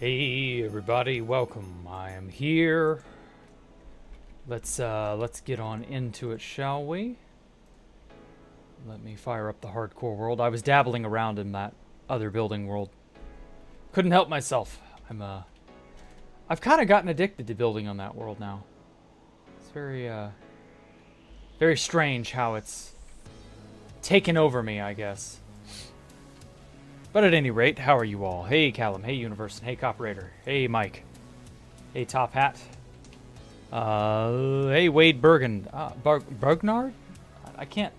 Hey everybody, welcome. I am here. Let's get on into it, shall we? Let me fire up the hardcore world. I was dabbling around in that other building world. Couldn't help myself. I've kind of gotten addicted to building on that world now. It's very strange how it's taken over me, I guess. But at any rate, how are you all? Hey Callum, hey Universe, hey Cooperator, hey Mike, hey Top Hat, hey Wade Bergen, Bergnard? I can't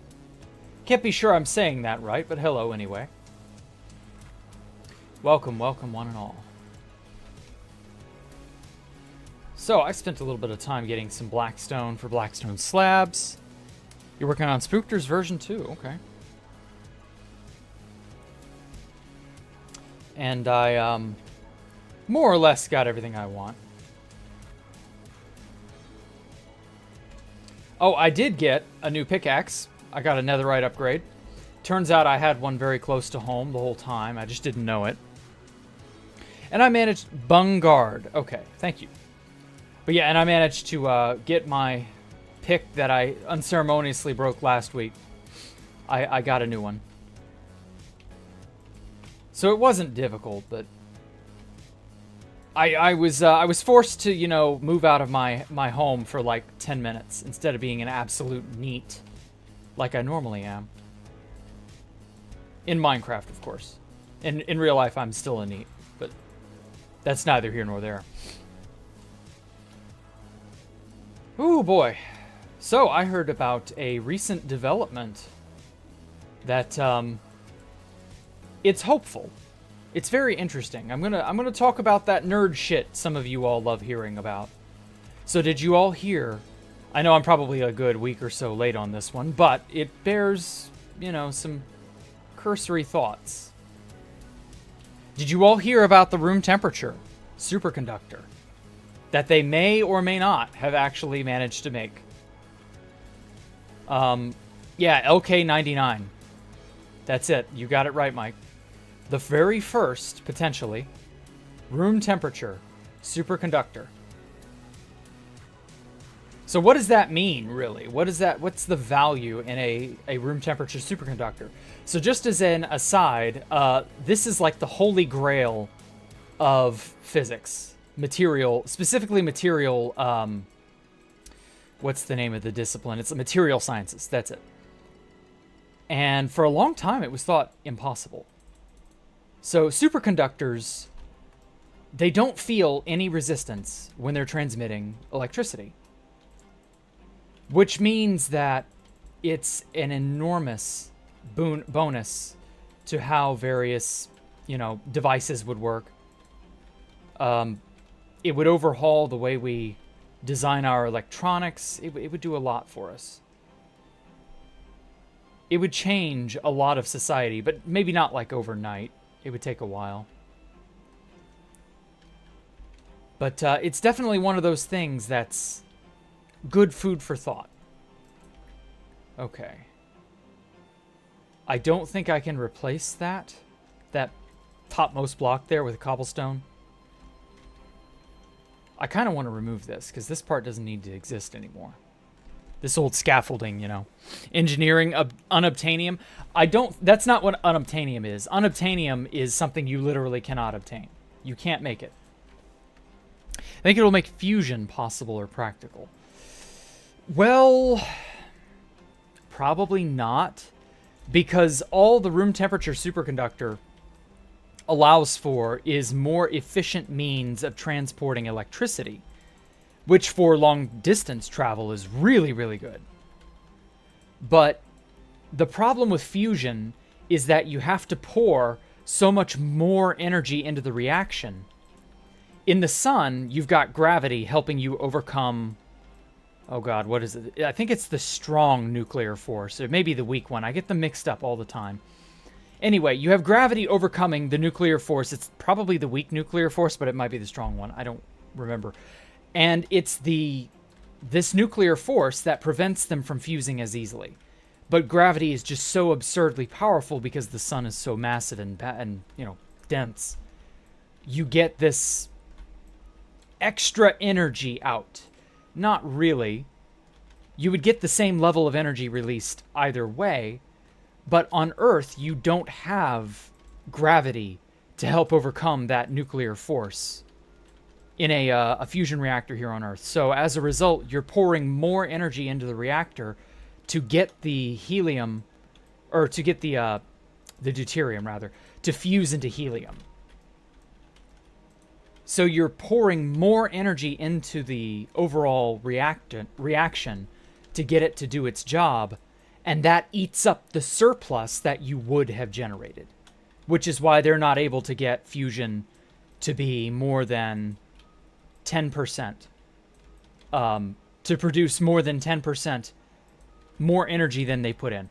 be sure I'm saying that right, but hello anyway. Welcome, welcome one and all. So I spent a little bit of time getting some Blackstone for Blackstone slabs. You're working on Spookters version 2, okay. And I, more or less got everything I want. Oh, I did get a new pickaxe. I got a netherite upgrade. Turns out I had one very close to home the whole time. I just didn't know it. And I managed... Bungard. Okay, thank you. But yeah, and I managed to get my pick that I unceremoniously broke last week. I got a new one. So it wasn't difficult, but I was forced to, you know, move out of my home for like 10 minutes instead of being an absolute NEET like I normally am. In Minecraft, of course. In real life, I'm still a NEET, but that's neither here nor there. Ooh, boy. So I heard about a recent development that, it's hopeful. It's very interesting. I'm gonna talk about that nerd shit some of you all love hearing about. So did you all hear? I know I'm probably a good week or so late on this one, but it bears, you know, some cursory thoughts. Did you all hear about the room temperature superconductor that they may or may not have actually managed to make? Yeah, LK99. That's it. You got it right, Mike. The very first, potentially, room temperature superconductor. So what does that mean, really? What's the value in a room temperature superconductor? So just as an aside, this is like the holy grail of physics. Specifically material, what's the name of the discipline? It's the material sciences, that's it. And for a long time, it was thought impossible. So superconductors, they don't feel any resistance when they're transmitting electricity. Which means that it's an enormous bonus to how various, you know, devices would work. It would overhaul the way we design our electronics. It would do a lot for us. It would change a lot of society, but maybe not like overnight. It would take a while. But it's definitely one of those things that's good food for thought. Okay. I don't think I can replace that topmost block there with cobblestone. I kind of want to remove this because this part doesn't need to exist anymore. This old scaffolding, you know. Engineering, unobtainium. That's not what unobtainium is. Unobtainium is something you literally cannot obtain. You can't make it. I think it'll make fusion possible or practical. Well, probably not. Because all the room temperature superconductor allows for is more efficient means of transporting electricity, which for long distance travel is really, really good. But the problem with fusion is that you have to pour so much more energy into the reaction. In the sun, you've got gravity helping you overcome, oh god, what is it? I think it's the strong nuclear force. It may be the weak one. I get them mixed up all the time. Anyway, you have gravity overcoming the nuclear force. It's probably the weak nuclear force, but it might be the strong one. I don't remember. And it's this nuclear force that prevents them from fusing as easily. But gravity is just so absurdly powerful because the sun is so massive and you know, dense. you get this extra energy out. Not really. You would get the same level of energy released either way, but on Earth, you don't have gravity to help overcome that nuclear force in a fusion reactor here on Earth. So as a result, you're pouring more energy into the reactor to get the helium, or to get the deuterium, rather, to fuse into helium. So you're pouring more energy into the overall reaction to get it to do its job, and that eats up the surplus that you would have generated, which is why they're not able to get fusion to be more than 10%, to produce more than 10% more energy than they put in.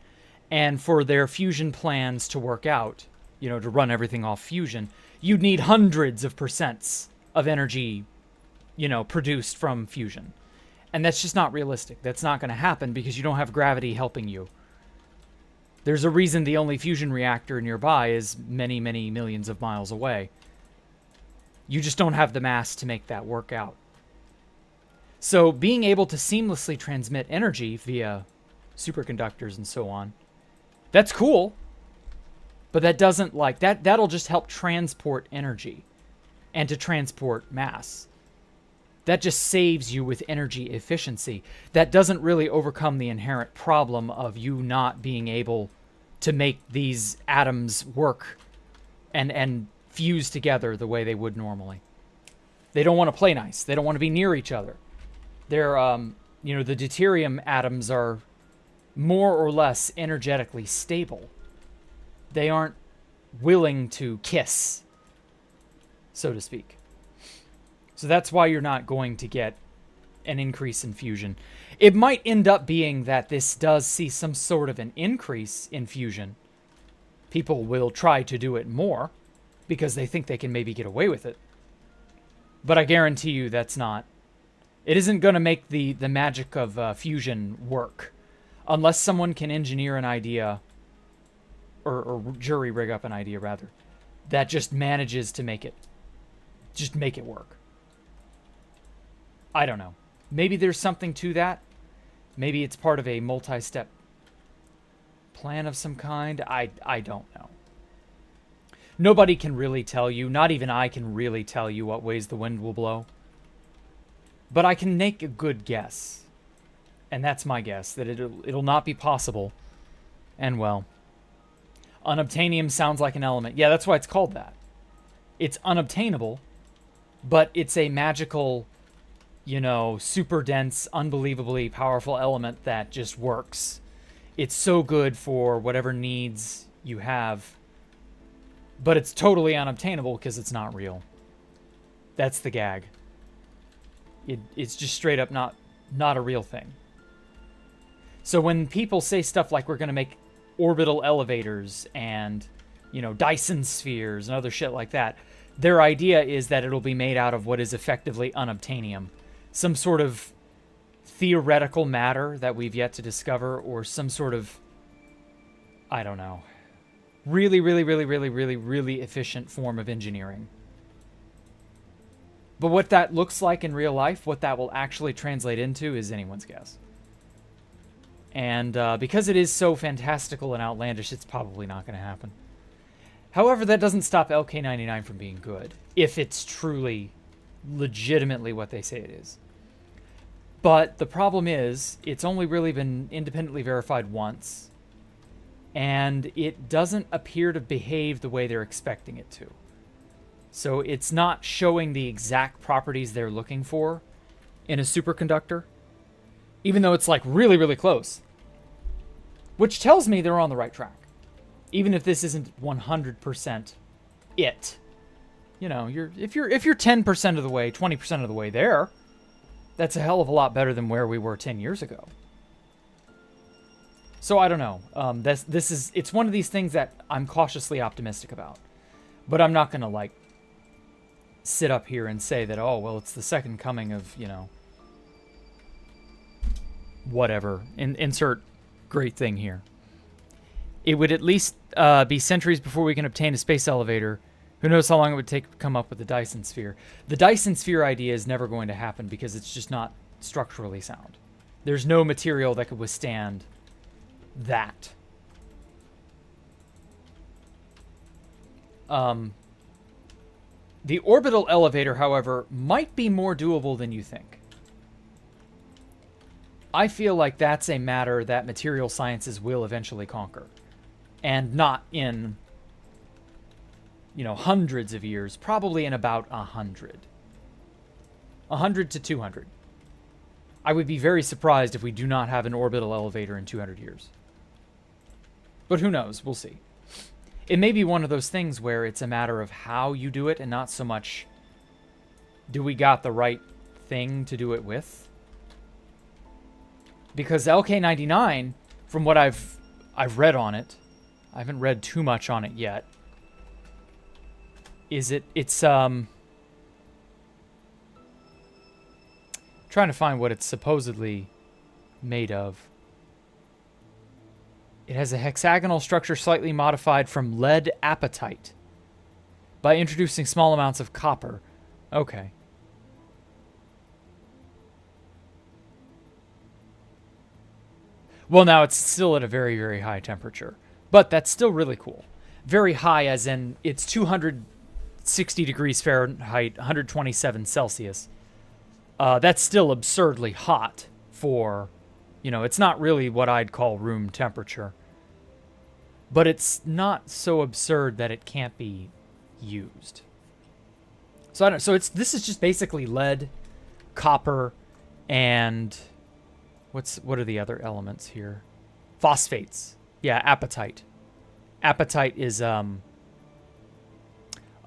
And for their fusion plans to work out, you know, to run everything off fusion, you'd need hundreds of percents of energy, you know, produced from fusion. And that's just not realistic. That's not going to happen because you don't have gravity helping you. There's a reason the only fusion reactor nearby is many, many millions of miles away. You just don't have the mass to make that work out. So being able to seamlessly transmit energy via superconductors and so on, that's cool. But that doesn't, like, that'll just help transport energy and to transport mass. That just saves you with energy efficiency. That doesn't really overcome the inherent problem of you not being able to make these atoms work and fuse together the way they would normally. They don't want to play nice. They don't want to be near each other. They're, you know, the deuterium atoms are more or less energetically stable. They aren't willing to kiss, so to speak. So that's why you're not going to get an increase in fusion. It might end up being that this does see some sort of an increase in fusion. People will try to do it more because they think they can maybe get away with it. But I guarantee you that's not. It isn't going to make the magic of fusion work unless someone can engineer an idea, or jury rig up an idea, rather, that just manages to make it work. I don't know. Maybe there's something to that. Maybe it's part of a multi-step plan of some kind. I don't know. Nobody can really tell you. Not even I can really tell you what ways the wind will blow. But I can make a good guess. And that's my guess, that it'll not be possible. And, well, unobtainium sounds like an element. Yeah, that's why it's called that. It's unobtainable, but it's a magical, you know, super dense, unbelievably powerful element that just works. It's so good for whatever needs you have, but it's totally unobtainable because it's not real. That's the gag. It's just straight up not a real thing. So when people say stuff like we're going to make orbital elevators and, you know, Dyson spheres and other shit like that, their idea is that it'll be made out of what is effectively unobtainium. Some sort of theoretical matter that we've yet to discover, or some sort of, I don't know, really, really, really, really, really, really efficient form of engineering. But what that looks like in real life, what that will actually translate into, is anyone's guess. And because it is so fantastical and outlandish, it's probably not going to happen. However, that doesn't stop LK99 from being good, if it's truly, legitimately what they say it is. But the problem is, it's only really been independently verified once, and it doesn't appear to behave the way they're expecting it to. So it's not showing the exact properties they're looking for in a superconductor, even though it's like really, really close. Which tells me they're on the right track. Even if this isn't 100% it. You know, if you're 10% of the way, 20% of the way there, that's a hell of a lot better than where we were 10 years ago. So I don't know. It's one of these things that I'm cautiously optimistic about. But I'm not going to, like, sit up here and say that, oh, well, it's the second coming of, you know, whatever. Insert great thing here. It would at least be centuries before we can obtain a space elevator Who knows how long it would take to come up with the Dyson sphere. The Dyson sphere idea is never going to happen because it's just not structurally sound. There's no material that could withstand that. The orbital elevator, however, might be more doable than you think. I feel like that's a matter that material sciences will eventually conquer. And not in, hundreds of years. Probably in about 100. 100 to 200. I would be very surprised if we do not have an orbital elevator in 200 years. But who knows? We'll see. It may be one of those things where it's a matter of how you do it and not so much do we got the right thing to do it with. Because LK99, from what I've read on it, I haven't read too much on it yet. It's trying to find what it's supposedly made of. It has a hexagonal structure slightly modified from lead apatite by introducing small amounts of copper. Okay. Well, now it's still at a very, very high temperature, but that's still really cool. Very high as in it's 260 degrees Fahrenheit, 127 Celsius. That's still absurdly hot for... it's not really what I'd call room temperature. But it's not so absurd that it can't be used. So this is just basically lead, copper, and what are the other elements here? Phosphates. Yeah, apatite. Apatite is a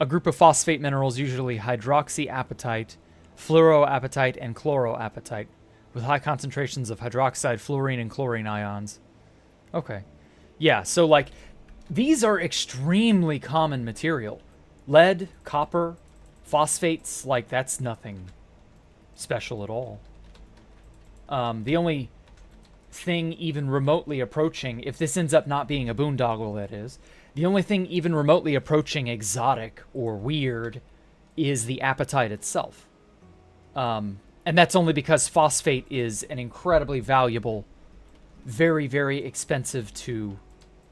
group of phosphate minerals, usually hydroxyapatite, fluoroapatite, and chloroapatite, with high concentrations of hydroxide, fluorine, and chlorine ions. Okay. Yeah, so, these are extremely common material. Lead, copper, phosphates, that's nothing special at all. The only thing even remotely approaching, if this ends up not being a boondoggle, that is, the only thing even remotely approaching exotic or weird is the apatite itself. And that's only because phosphate is an incredibly valuable, very, very expensive to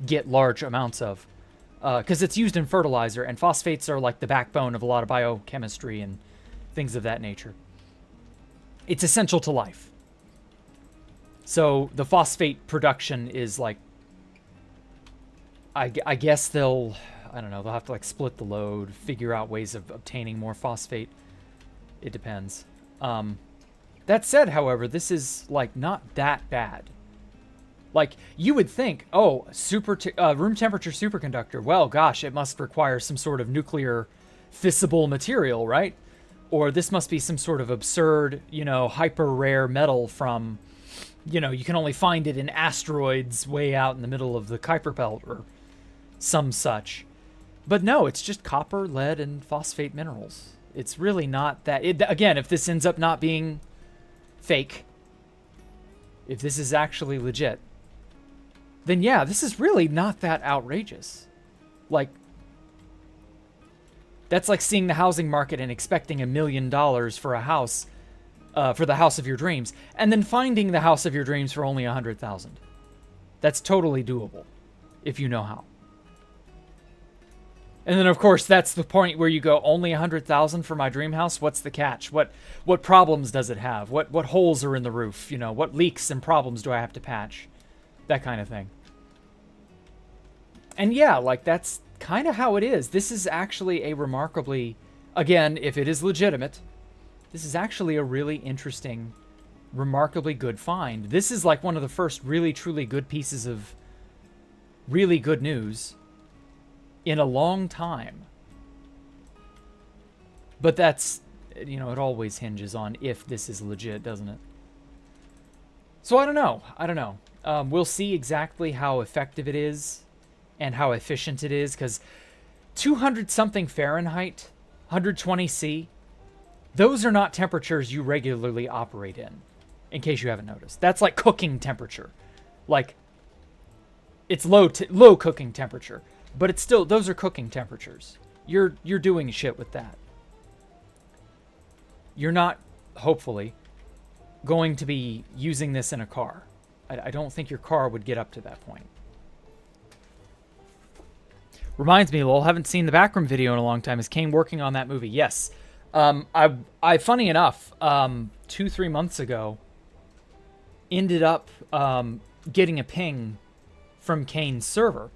get large amounts of. Because it's used in fertilizer, and phosphates are like the backbone of a lot of biochemistry and things of that nature. It's essential to life. So the phosphate production is I guess they'll have to split the load, figure out ways of obtaining more phosphate. It depends. That said, however, this is not that bad. You would think, oh, room temperature superconductor. Well, gosh, it must require some sort of nuclear fissible material, right? Or this must be some sort of absurd, hyper rare metal from, you can only find it in asteroids way out in the middle of the Kuiper Belt or some such. But no, it's just copper, lead, and phosphate minerals. It's really not that... again, if this ends up not being fake, if this is actually legit, then yeah, this is really not that outrageous. That's like seeing the housing market and expecting $1 million for a house, for the house of your dreams, and then finding the house of your dreams for only $100,000. That's totally doable, if you know how. And then, of course, that's the point where you go, only $100,000 for my dream house? What's the catch? What problems does it have? What holes are in the roof? What leaks and problems do I have to patch? That kind of thing. And yeah, that's kind of how it is. This is actually a remarkably, again, if it is legitimate, this is actually a really interesting, remarkably good find. This is one of the first really, truly good pieces of really good news in a long time. But that's, it always hinges on if this is legit, doesn't it? So I don't know. We'll see exactly how effective it is and how efficient it is, because 200-something Fahrenheit, 120 C, those are not temperatures you regularly operate in case you haven't noticed. That's like cooking temperature. It's low cooking temperature, but it's still, those are cooking temperatures. you're doing shit with that. You're not, hopefully, going to be using this in a car. I don't think your car would get up to that point. Reminds me, lol, haven't seen the backroom video in a long time. Is Kane working on that movie? Yes. I funny enough, 2-3 months ago, ended up getting a ping from Kane's server.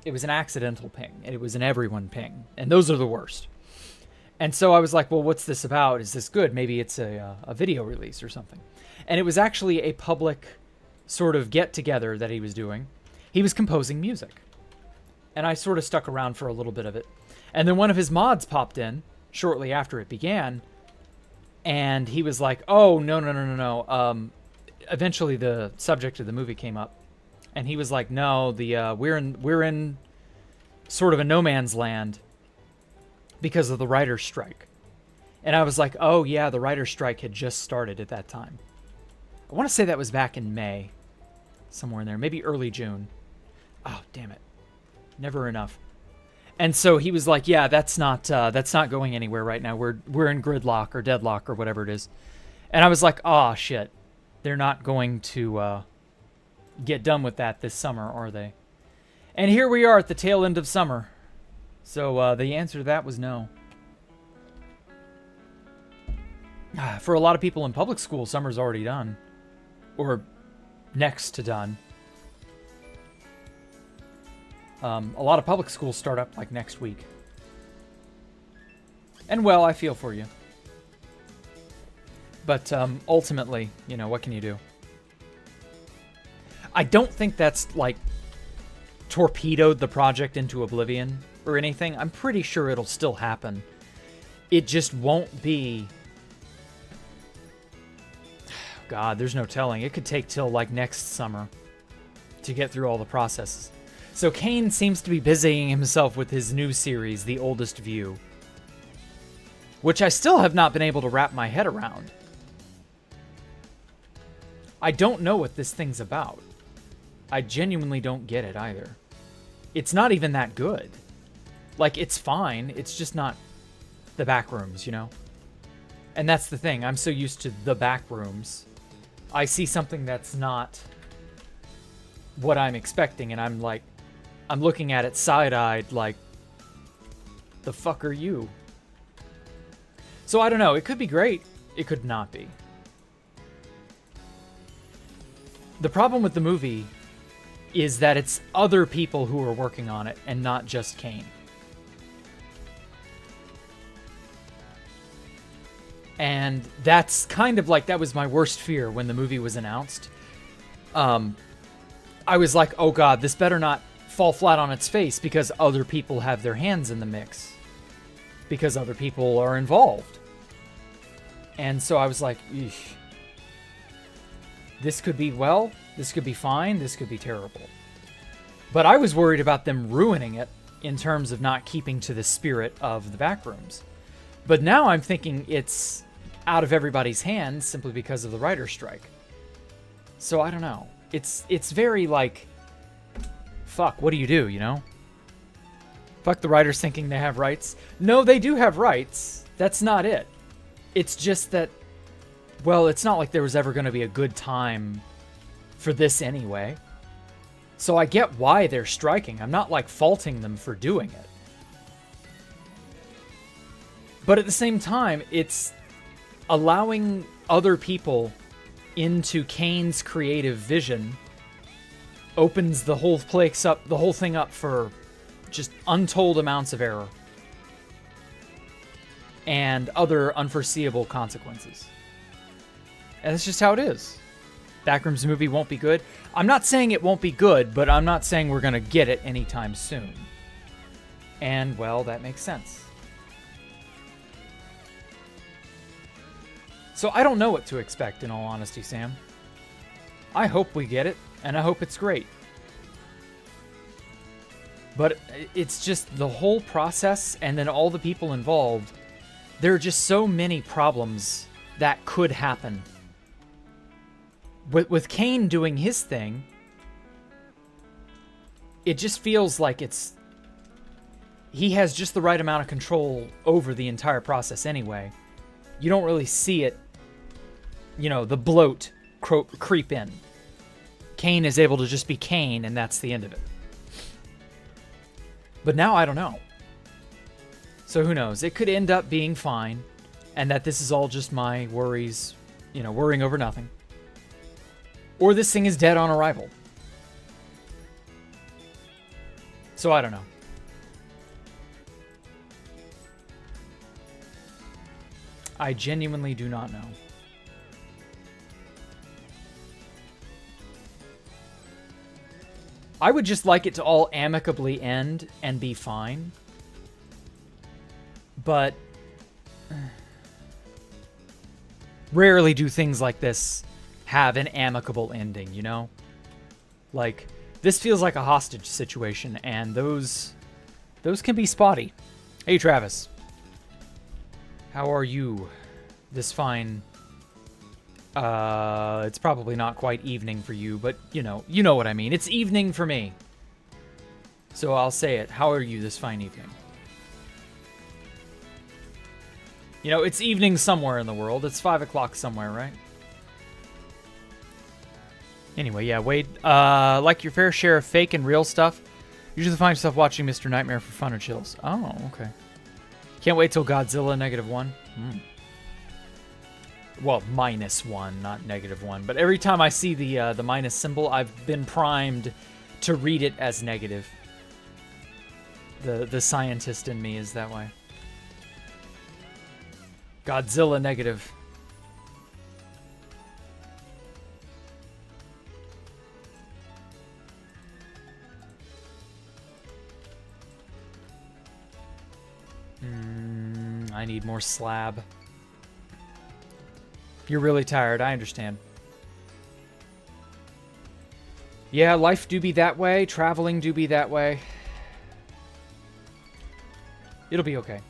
It was an accidental ping. It was an everyone ping. And those are the worst. And so I was like, well, what's this about? Is this good? Maybe it's a video release or something. And it was actually a public sort of get-together that he was doing. He was composing music. And I sort of stuck around for a little bit of it. And then one of his mods popped in shortly after it began. And he was like, oh, no. Eventually the subject of the movie came up. And he was like, no, we're in sort of a no man's land because of the writer's strike. And I was like, oh, yeah, the writer's strike had just started at that time. I want to say that was back in May. Somewhere in there. Maybe early June. Oh, damn it. Never enough. And so he was like, yeah, that's not going anywhere right now. We're in gridlock or deadlock or whatever it is. And I was like, oh, shit. They're not going to get done with that this summer, are they? And here we are at the tail end of summer. So the answer to that was no. For a lot of people in public school, summer's already done. Or next to done. A lot of public schools start up like next week. And well, I feel for you. But ultimately, you know, what can you do? I don't think that's like torpedoed the project into oblivion or anything. I'm pretty sure it'll still happen. It just won't be... God, there's no telling. It could take till like next summer to get through all the processes. So Kane seems to be busying himself with his new series, The Oldest View, which I still have not been able to wrap my head around. I don't know what this thing's about. I genuinely don't get it either. It's not even that good. Like, it's fine. It's just not the Backrooms, you know? And that's the thing. I'm so used to the Backrooms. I see something that's not what I'm expecting, and I'm like, I'm looking at it side-eyed like, the fuck are you? So I don't know. It could be great. It could not be. The problem with the movie is that it's other people who are working on it and not just Kane. And that's kind of like, that was my worst fear when the movie was announced. I was like, oh God, this better not fall flat on its face because other people have their hands in the mix. Because other people are involved. And so I was like, eesh. This could be, well, this could be fine, this could be terrible. But I was worried about them ruining it in terms of not keeping to the spirit of the Backrooms. But now I'm thinking it's out of everybody's hands simply because of the writer's strike. So I don't know. It's very like, fuck, what do, you know? Fuck the writers thinking they have rights. No, they do have rights. That's not it. It's just that, well, it's not like there was ever going to be a good time for this anyway. So I get why they're striking. I'm not like faulting them for doing it. But at the same time, it's allowing other people into Kane's creative vision opens the whole place up, the whole thing up for just untold amounts of error and other unforeseeable consequences. And that's just how it is. Backrooms movie won't be good. I'm not saying it won't be good, but I'm not saying we're going to get it anytime soon. And, well, that makes sense. So I don't know what to expect, in all honesty, Sam. I hope we get it, and I hope it's great. But it's just the whole process, and then all the people involved. There are just so many problems that could happen. With Kane doing his thing, it just feels like it's he has just the right amount of control over the entire process anyway. You don't really see it, the bloat creep in. Kane is able to just be Kane, and that's the end of it. But now I don't know. So who knows? It could end up being fine, and that this is all just my worries, worrying over nothing. Or this thing is dead on arrival. So I don't know. I genuinely do not know. I would just like it to all amicably end and be fine. But rarely do things like this have an amicable ending, Like, this feels like a hostage situation, and those can be spotty. Hey, Travis. How are you this fine? It's probably not quite evening for you, but you know what I mean. It's evening for me. So I'll say it. How are you this fine evening? It's evening somewhere in the world. It's 5 o'clock somewhere, right? Anyway, yeah, Wade, like your fair share of fake and real stuff. Usually find yourself watching Mr. Nightmare for fun or chills. Oh, okay. Can't wait till Godzilla -1. Well, -1, not -1. But every time I see the minus symbol, I've been primed to read it as negative. The scientist in me is that way. Godzilla negative. I need more slab. You're really tired, I understand. Yeah, life do be that way, traveling do be that way. It'll be okay.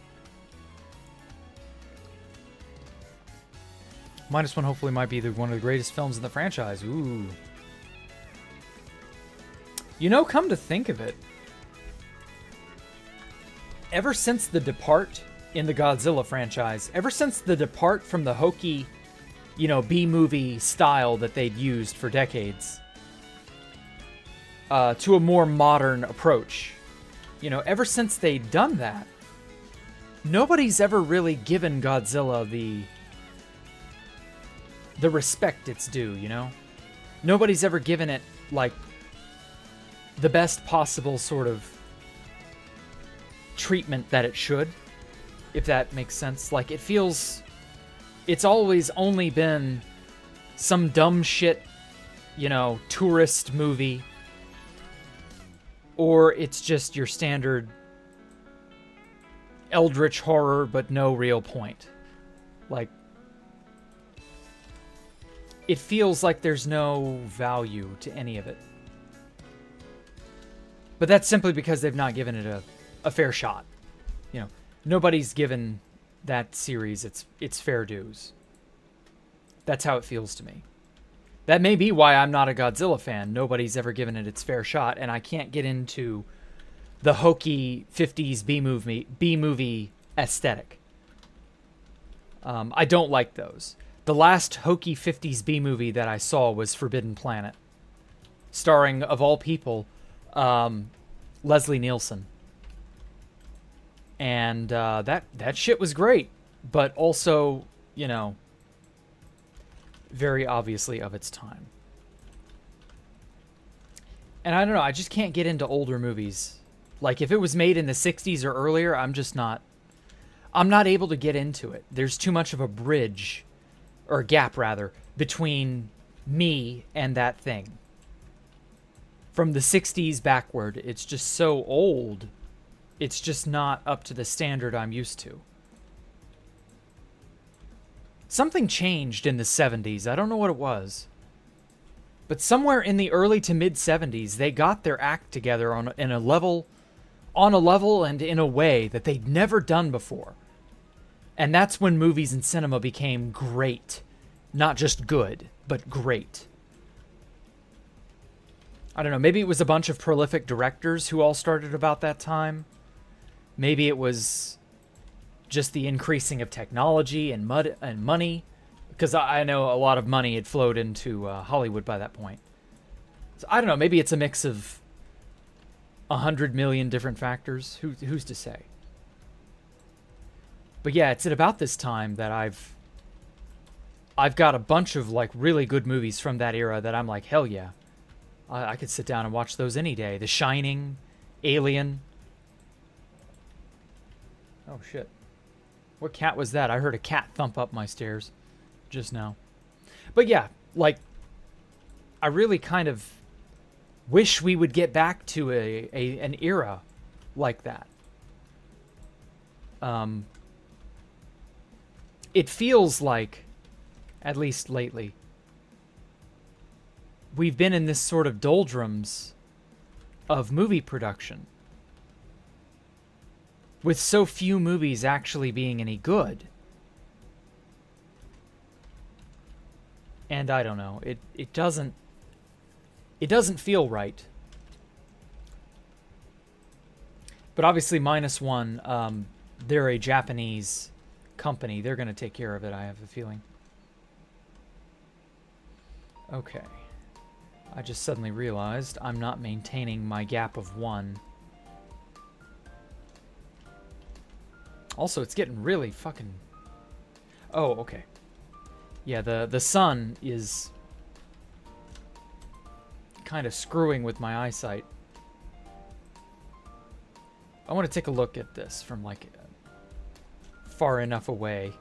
-1 hopefully might be one of the greatest films in the franchise. Ooh. Come to think of it, ever since the depart in the Godzilla franchise, ever since the depart from the hokey, B-movie style that they'd used for decades, to a more modern approach, ever since they'd done that, nobody's ever really given Godzilla the respect it's due, Nobody's ever given it, like, the best possible sort of treatment that it should, if that makes sense. Like, it feels... It's always only been some dumb shit, tourist movie. Or it's just your standard eldritch horror, but no real point. Like, it feels like there's no value to any of it. But that's simply because they've not given it a fair shot. Nobody's given that series its fair dues. That's how it feels to me. That may be why I'm not a Godzilla fan. Nobody's ever given it its fair shot, and I can't get into the hokey 50s B-movie aesthetic. I don't like those. The last hokey 50s B-movie that I saw was Forbidden Planet, starring, of all people, Leslie Nielsen. And that shit was great, but also, very obviously of its time. And I don't know, I just can't get into older movies. Like, if it was made in the 60s or earlier, I'm not able to get into it. There's too much of a bridge, or a gap rather, between me and that thing. From the 60s backward, it's just so old. It's just not up to the standard I'm used to. Something changed in the 70s. I don't know what it was. But somewhere in the early to mid 70s, they got their act together on a level and in a way that they'd never done before. And that's when movies and cinema became great. Not just good, but great. I don't know, maybe it was a bunch of prolific directors who all started about that time. Maybe it was just the increasing of technology and money, because I know a lot of money had flowed into Hollywood by that point. So I don't know. Maybe it's a mix of 100 million different factors. Who's to say? But yeah, it's at about this time that I've got a bunch of like really good movies from that era that I'm like, hell yeah, I could sit down and watch those any day. The Shining, Alien. Oh shit. What cat was that? I heard a cat thump up my stairs just now. But yeah, like, I really kind of wish we would get back to an era like that. It feels like, at least lately, we've been in this sort of doldrums of movie production, with so few movies actually being any good. And I don't know, it doesn't feel right. But obviously Minus One, they're a Japanese company. They're going to take care of it, I have a feeling. Okay. I just suddenly realized I'm not maintaining my gap of 1. Also, it's getting really fucking... Oh, okay. Yeah, the sun is kind of screwing with my eyesight. I want to take a look at this from like far enough away.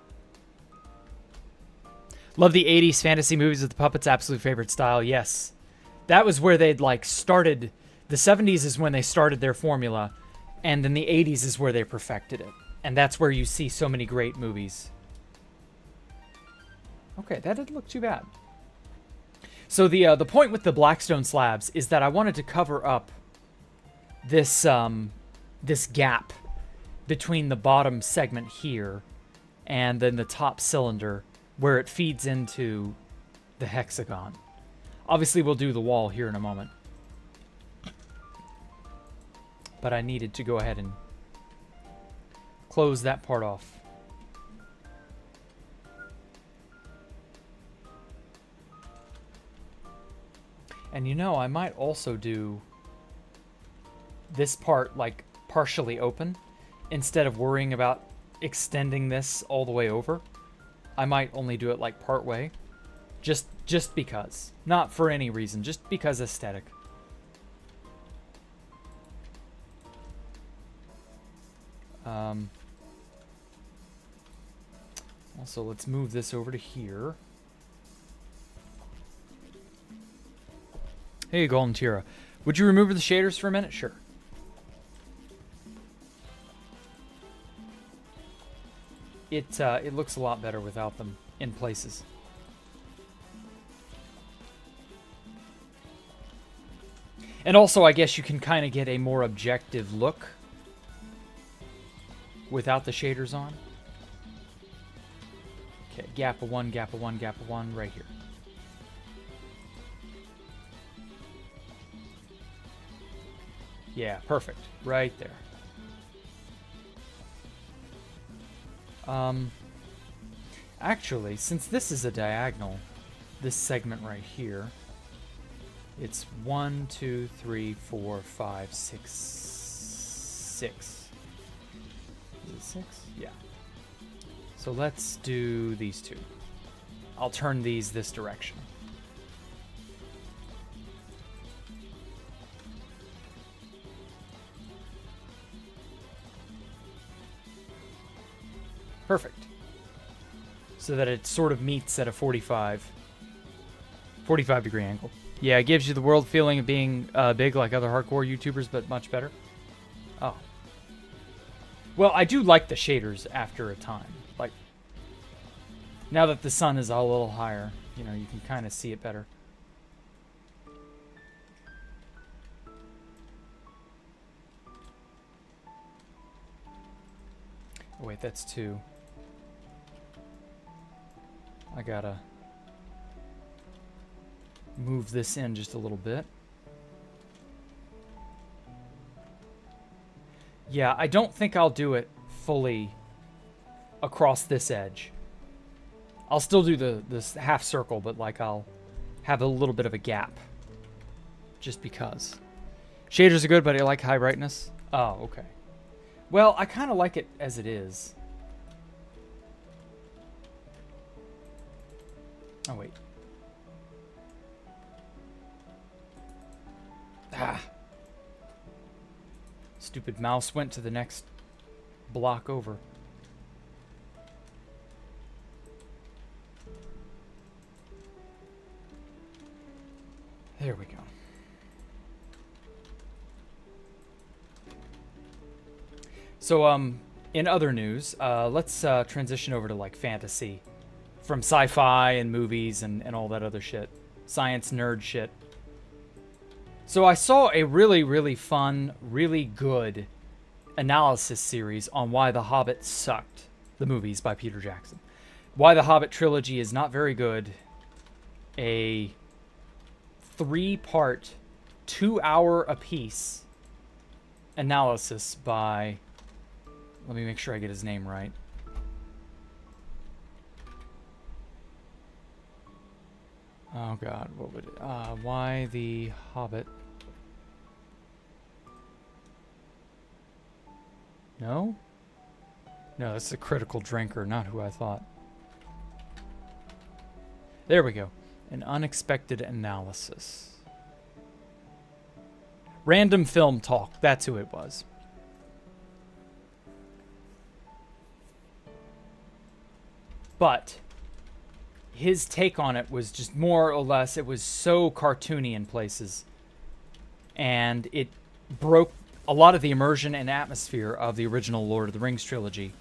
Love the 80s fantasy movies with the puppets, absolute favorite style. Yes. That was where they'd like started. The 70s is when they started their formula, and then the 80s is where they perfected it. And that's where you see so many great movies. Okay, that didn't look too bad. So the point with the Blackstone slabs is that I wanted to cover up this this gap between the bottom segment here and then the top cylinder where it feeds into the hexagon. Obviously, we'll do the wall here in a moment. But I needed to go ahead and close that part off. And you know, I might also do this part like partially open instead of worrying about extending this all the way over. I might only do it like part way. Just because. Not for any reason, just because aesthetic. Also, let's move this over to here. Hey, Golden Tira. Would you remove the shaders for a minute? Sure. It looks a lot better without them in places. And also, I guess you can kind of get a more objective look without the shaders on. Okay, gap of 1, gap of 1, gap of 1, right here. Yeah, perfect. Right there. Actually, since this is a diagonal, this segment right here, it's 1, 2, 3, 4, 5, 6, 6. Is it 6? Yeah. So let's do these two. I'll turn these this direction. Perfect. So that it sort of meets at a 45 degree angle. Yeah, it gives you the world feeling of being big like other hardcore YouTubers, but much better. Oh. Well, I do like the shaders after a time. Like, now that the sun is a little higher, you know, you can kind of see it better. Oh, wait, that's 2. I gotta move this in just a little bit. Yeah, I don't think I'll do it fully across this edge. I'll still do this half circle, but like I'll have a little bit of a gap. Just because. Shaders are good, but I like high brightness. Oh, okay. Well, I kind of like it as it is. Oh, wait. Ah. Stupid mouse went to the next block over. There we go. So, in other news, let's transition over to like fantasy. From sci-fi and movies and all that other shit. Science nerd shit. So I saw a really, really fun, really good analysis series on why The Hobbit sucked. The movies by Peter Jackson. Why the Hobbit trilogy is not very good. A 3-part, 2-hour apiece analysis by... Let me make sure I get his name right. Oh god, what would it... why the Hobbit... No? No, that's a critical drinker, not who I thought. There we go. An unexpected analysis. Random Film Talk, that's who it was. But his take on it was just more or less, it was so cartoony in places. And it broke a lot of the immersion and atmosphere of the original Lord of the Rings trilogy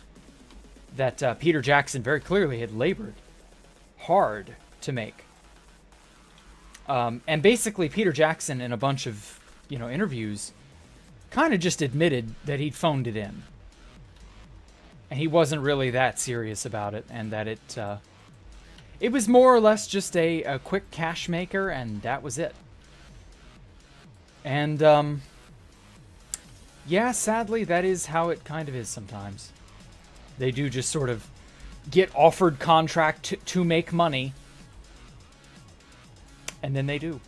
that Peter Jackson very clearly had labored hard to make. And basically Peter Jackson in a bunch of, interviews kind of just admitted that he'd phoned it in. And he wasn't really that serious about it, and that it was more or less just a quick cash maker, and that was it. And, yeah, sadly, that is how it kind of is sometimes. They do just sort of get offered contract to make money, and then they do.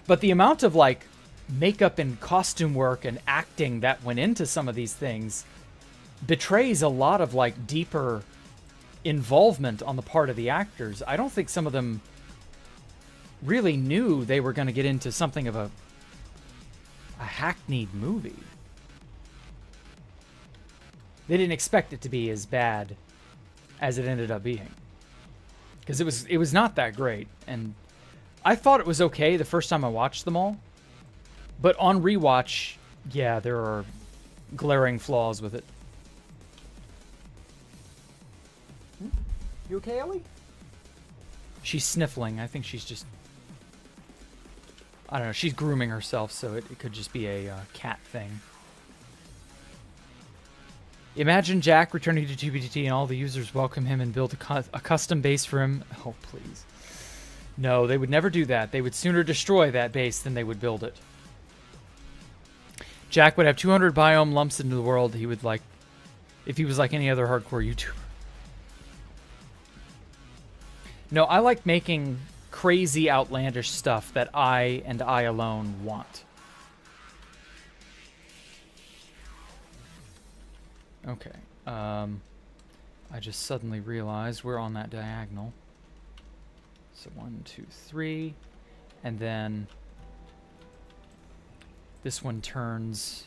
But the amount of, like, makeup and costume work and acting that went into some of these things betrays a lot of, like, deeper involvement on the part of the actors. I don't think some of them really knew they were going to get into something of a hackneyed movie. They didn't expect it to be as bad as it ended up being. Because it was not that great. And I thought it was okay the first time I watched them all. But on rewatch, yeah, there are glaring flaws with it. You okay, Ellie? She's sniffling. I think she's just... I don't know. She's grooming herself, so it could just be a cat thing. Imagine Jack returning to TBTT and all the users welcome him and build a custom base for him. Oh, please. No, they would never do that. They would sooner destroy that base than they would build it. Jack would have 200 biome lumps into the world. He would like... If he was like any other hardcore YouTuber. No, I like making crazy, outlandish stuff that I and I alone want. Okay. I just suddenly realized we're on that diagonal. So 1, 2, 3. And then this one turns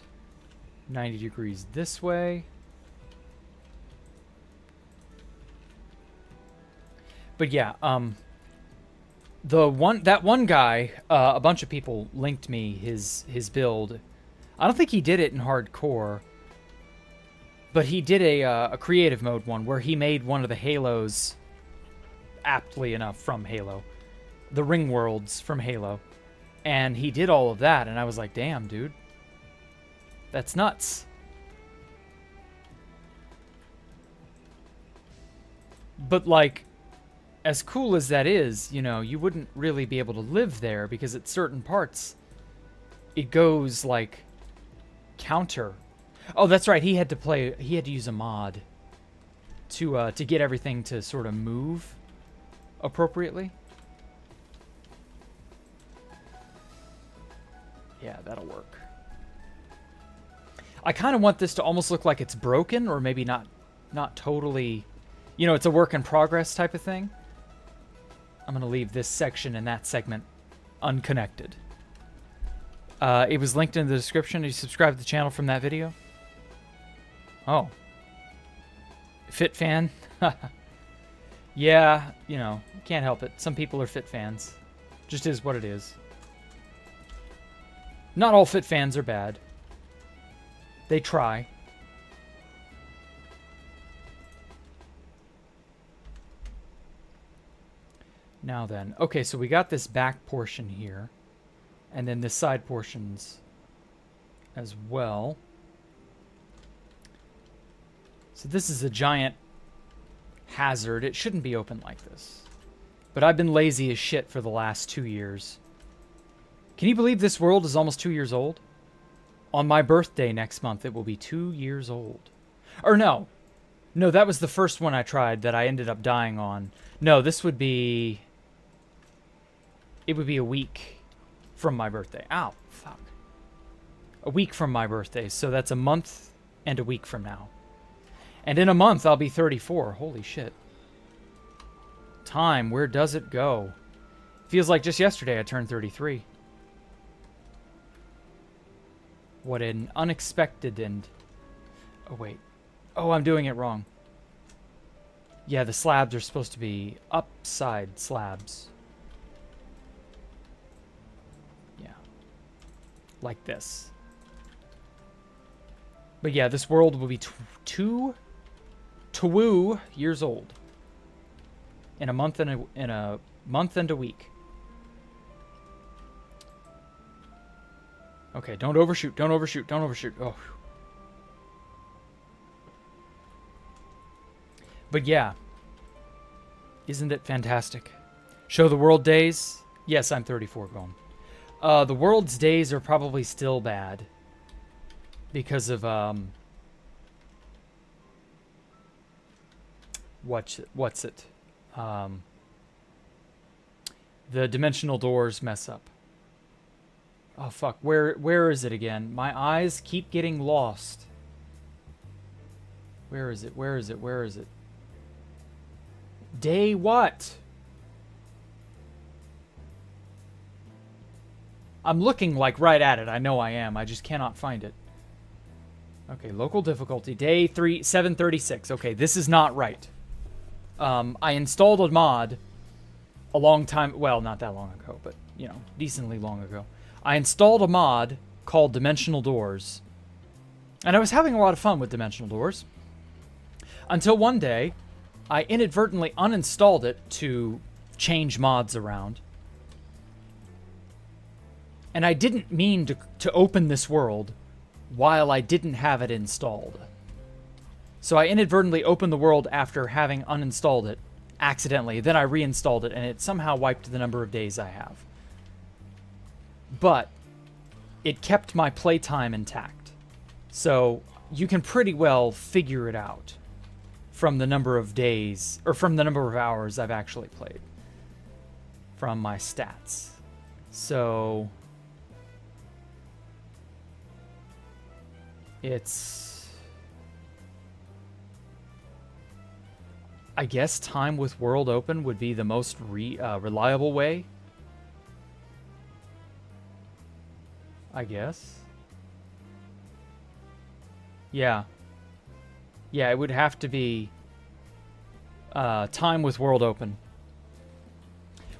90 degrees this way. But yeah, that one guy, a bunch of people linked me his build. I don't think he did it in hardcore, but he did a creative mode one where he made one of the Halos, aptly enough from Halo, the ring worlds from Halo, and he did all of that, and I was like, damn, dude, that's nuts. But like, as cool as that is, you wouldn't really be able to live there because at certain parts, it goes, like, counter Oh, that's right. He had to use a mod to get everything to sort of move appropriately. Yeah, that'll work. I kind of want this to almost look like it's broken, or maybe not totally, you know, it's a work in progress type of thing. I'm going to leave this section and that segment unconnected. It was linked in the description. You subscribe to the channel from that video? Oh. Fit fan? Yeah, you know, can't help it. Some people are Fit fans. Just is what it is. Not all Fit fans are bad. They try. Now then. Okay, so we got this back portion here. And then the side portions as well. So this is a giant hazard. It shouldn't be open like this. But I've been lazy as shit for the last 2 years. Can you believe this world is almost 2 years old? On my birthday next month, it will be 2 years old. Or no. No, that was the first one I tried that I ended up dying on. No, this would be... It would be a week from my birthday. Ow, fuck. A week from my birthday, so that's a month and a week from now. And in a month, I'll be 34. Holy shit. Time, where does it go? Feels like just yesterday I turned 33. What an unexpected and... Oh, wait. Oh, I'm doing it wrong. Yeah, the slabs are supposed to be upside slabs. Yeah. Like this. But yeah, this world will be two years old. In a month and a week. Okay, don't overshoot, don't overshoot, don't overshoot. Oh. But yeah. Isn't it fantastic? Show the world days. Yes, I'm 34 going. The world's days are probably still bad. Because of, what's it? The dimensional doors mess up. Oh, fuck. Where is it again? My eyes keep getting lost. Where is it? Where is it? Where is it? Day what? I'm looking, like, right at it. I know I am. I just cannot find it. Okay, local difficulty. Day 736. Okay, this is not right. I installed a mod a long time... Well, not that long ago, but, you know, decently long ago. I installed a mod called Dimensional Doors. And I was having a lot of fun with Dimensional Doors. Until one day, I inadvertently uninstalled it to change mods around. And I didn't mean to open this world while I didn't have it installed. So I inadvertently opened the world after having uninstalled it accidentally. Then I reinstalled it, and it somehow wiped the number of days I have. But it kept my playtime intact. So you can pretty well figure it out from the number of days, or from the number of hours I've actually played from my stats. So it's, I guess time with world open would be the most reliable way. I guess. Yeah. Yeah, it would have to be time with world open.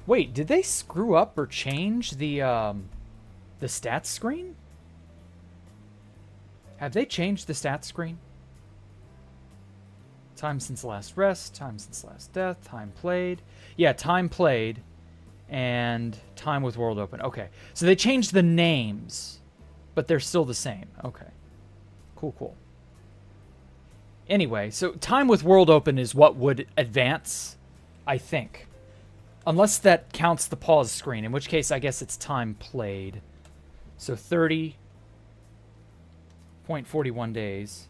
Wait, did they screw up or change the stats screen? Have they changed the stats screen? Time since last rest, time since last death, time played. Yeah, time played and time with world open. Okay, so they changed the names, but they're still the same. Okay, cool, cool. Anyway, so time with world open is what would advance, I think. Unless that counts the pause screen, in which case I guess it's time played. So 30.1 0.41 days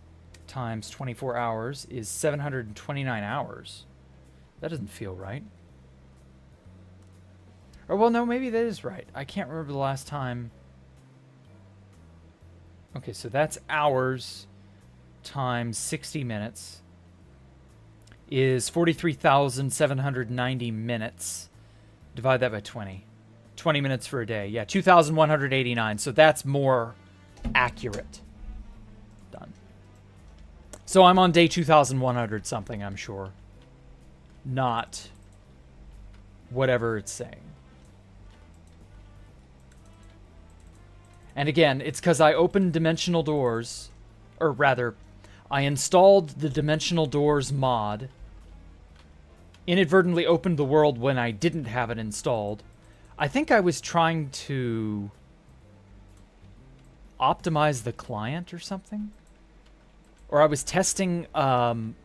times 24 hours is 729 hours. That doesn't feel right. Or, well, no, maybe that is right. I can't remember the last time. Okay, so that's hours times 60 minutes is 43,790 minutes. Divide that by 20. 20 minutes for a day. Yeah, 2,189. So that's more accurate. Done. So I'm on day 2,100 something, I'm sure. Not whatever it's saying. And again, it's because I opened Dimensional Doors, or rather, I installed the Dimensional Doors mod, inadvertently opened the world when I didn't have it installed. I think I was trying to optimize the client or something. Or I was testing an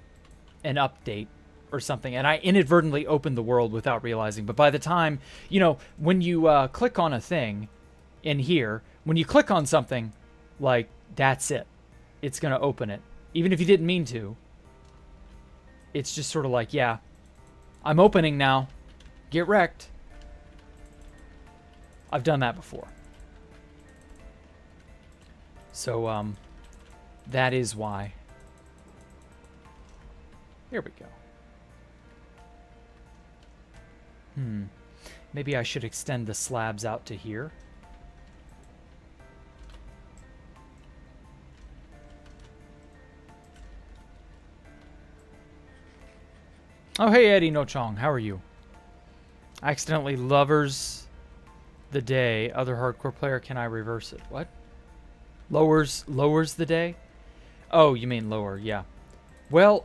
update or something, and I inadvertently opened the world without realizing. But by the time, you know, when you click on a thing in here, when you click on something, like, that's it. It's going to open it. Even if you didn't mean to. It's just sort of like, yeah, I'm opening now. Get wrecked. I've done that before. So, that is why. Here we go. Maybe I should extend the slabs out to here. Oh, hey, Eddie No Chong. How are you? Accidentally lovers the day. Other hardcore player, can I reverse it? What? Lowers the day? Oh, you mean lower, yeah. Well,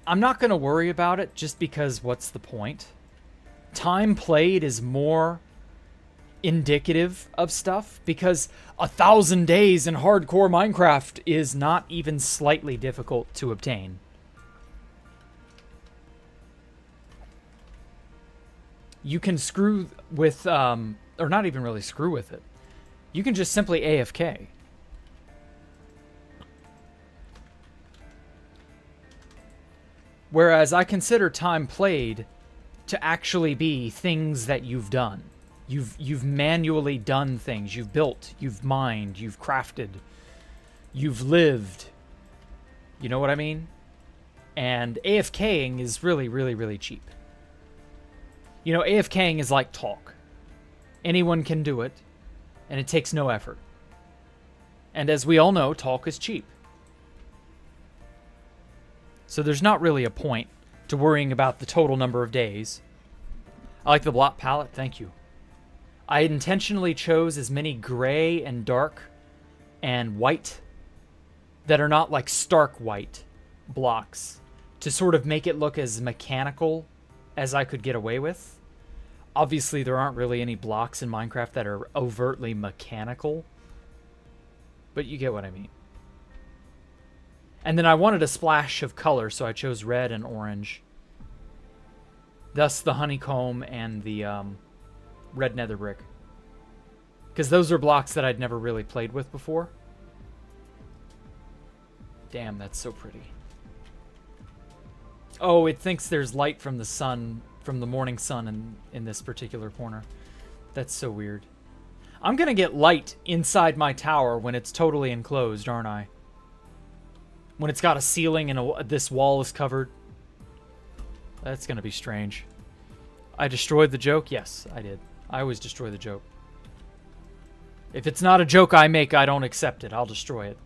I'm not going to worry about it just because what's the point? Time played is more indicative of stuff because 1,000 days in hardcore Minecraft is not even slightly difficult to obtain. You can screw with, or not even really screw with it. You can just simply AFK. Whereas I consider time played to actually be things that you've done. You've manually done things. You've built, you've mined, you've crafted, you've lived. You know what I mean? And AFKing is really, really, really cheap. You know, AFKing is like talk. Anyone can do it, and it takes no effort. And as we all know, talk is cheap. So there's not really a point to worrying about the total number of days. I like the blot palette, thank you. I intentionally chose as many gray and dark and white that are not like stark white blocks to sort of make it look as mechanical as I could get away with. Obviously, there aren't really any blocks in Minecraft that are overtly mechanical, but you get what I mean. And then I wanted a splash of color, so I chose red and orange. Thus the honeycomb and the red nether brick. Because those are blocks that I'd never really played with before. Damn, that's so pretty. Oh, it thinks there's light from the sun, from the morning sun in this particular corner. That's so weird. I'm going to get light inside my tower when it's totally enclosed, aren't I? When it's got a ceiling and this wall is covered. That's going to be strange. I destroyed the joke? Yes, I did. I always destroy the joke. If it's not a joke I make, I don't accept it. I'll destroy it.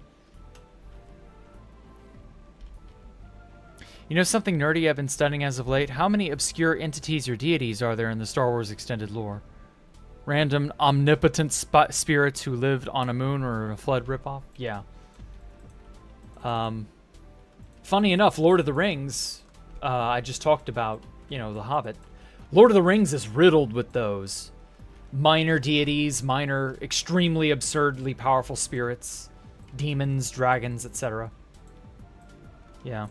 You know something nerdy I've been studying as of late? How many obscure entities or deities are there in the Star Wars extended lore? Random omnipotent spirits who lived on a moon or a flood ripoff? Yeah. Funny enough, Lord of the Rings, I just talked about, you know, The Hobbit. Lord of the Rings is riddled with those. Minor deities, minor, extremely absurdly powerful spirits, demons, dragons, etc. Yeah.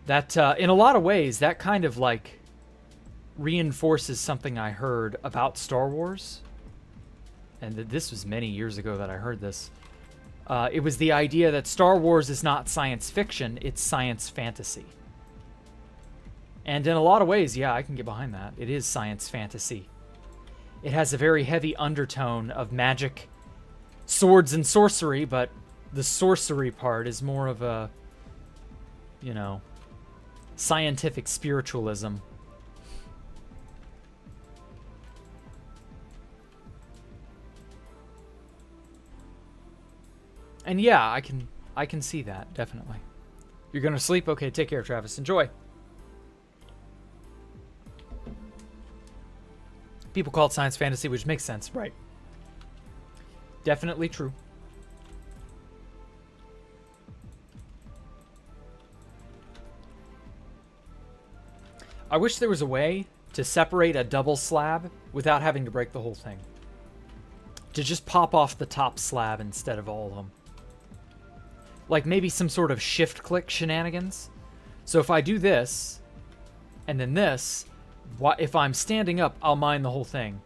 That, in a lot of ways, that kind of, like, reinforces something I heard about Star Wars. and this was many years ago that I heard this. It was the idea that Star Wars is not science fiction, it's science fantasy. And in a lot of ways, yeah, I can get behind that. It is science fantasy. It has a very heavy undertone of magic, swords, and sorcery, but the sorcery part is more of a, you know, scientific spiritualism. And yeah, I can see that, definitely. You're gonna sleep? Okay, take care, Travis. Enjoy. People call it science fantasy, which makes sense, right? Definitely true. I wish there was a way to separate a double slab without having to break the whole thing. To just pop off the top slab instead of all of them. Like maybe some sort of shift-click shenanigans. So if I do this, and then this, if I'm standing up, I'll mine the whole thing.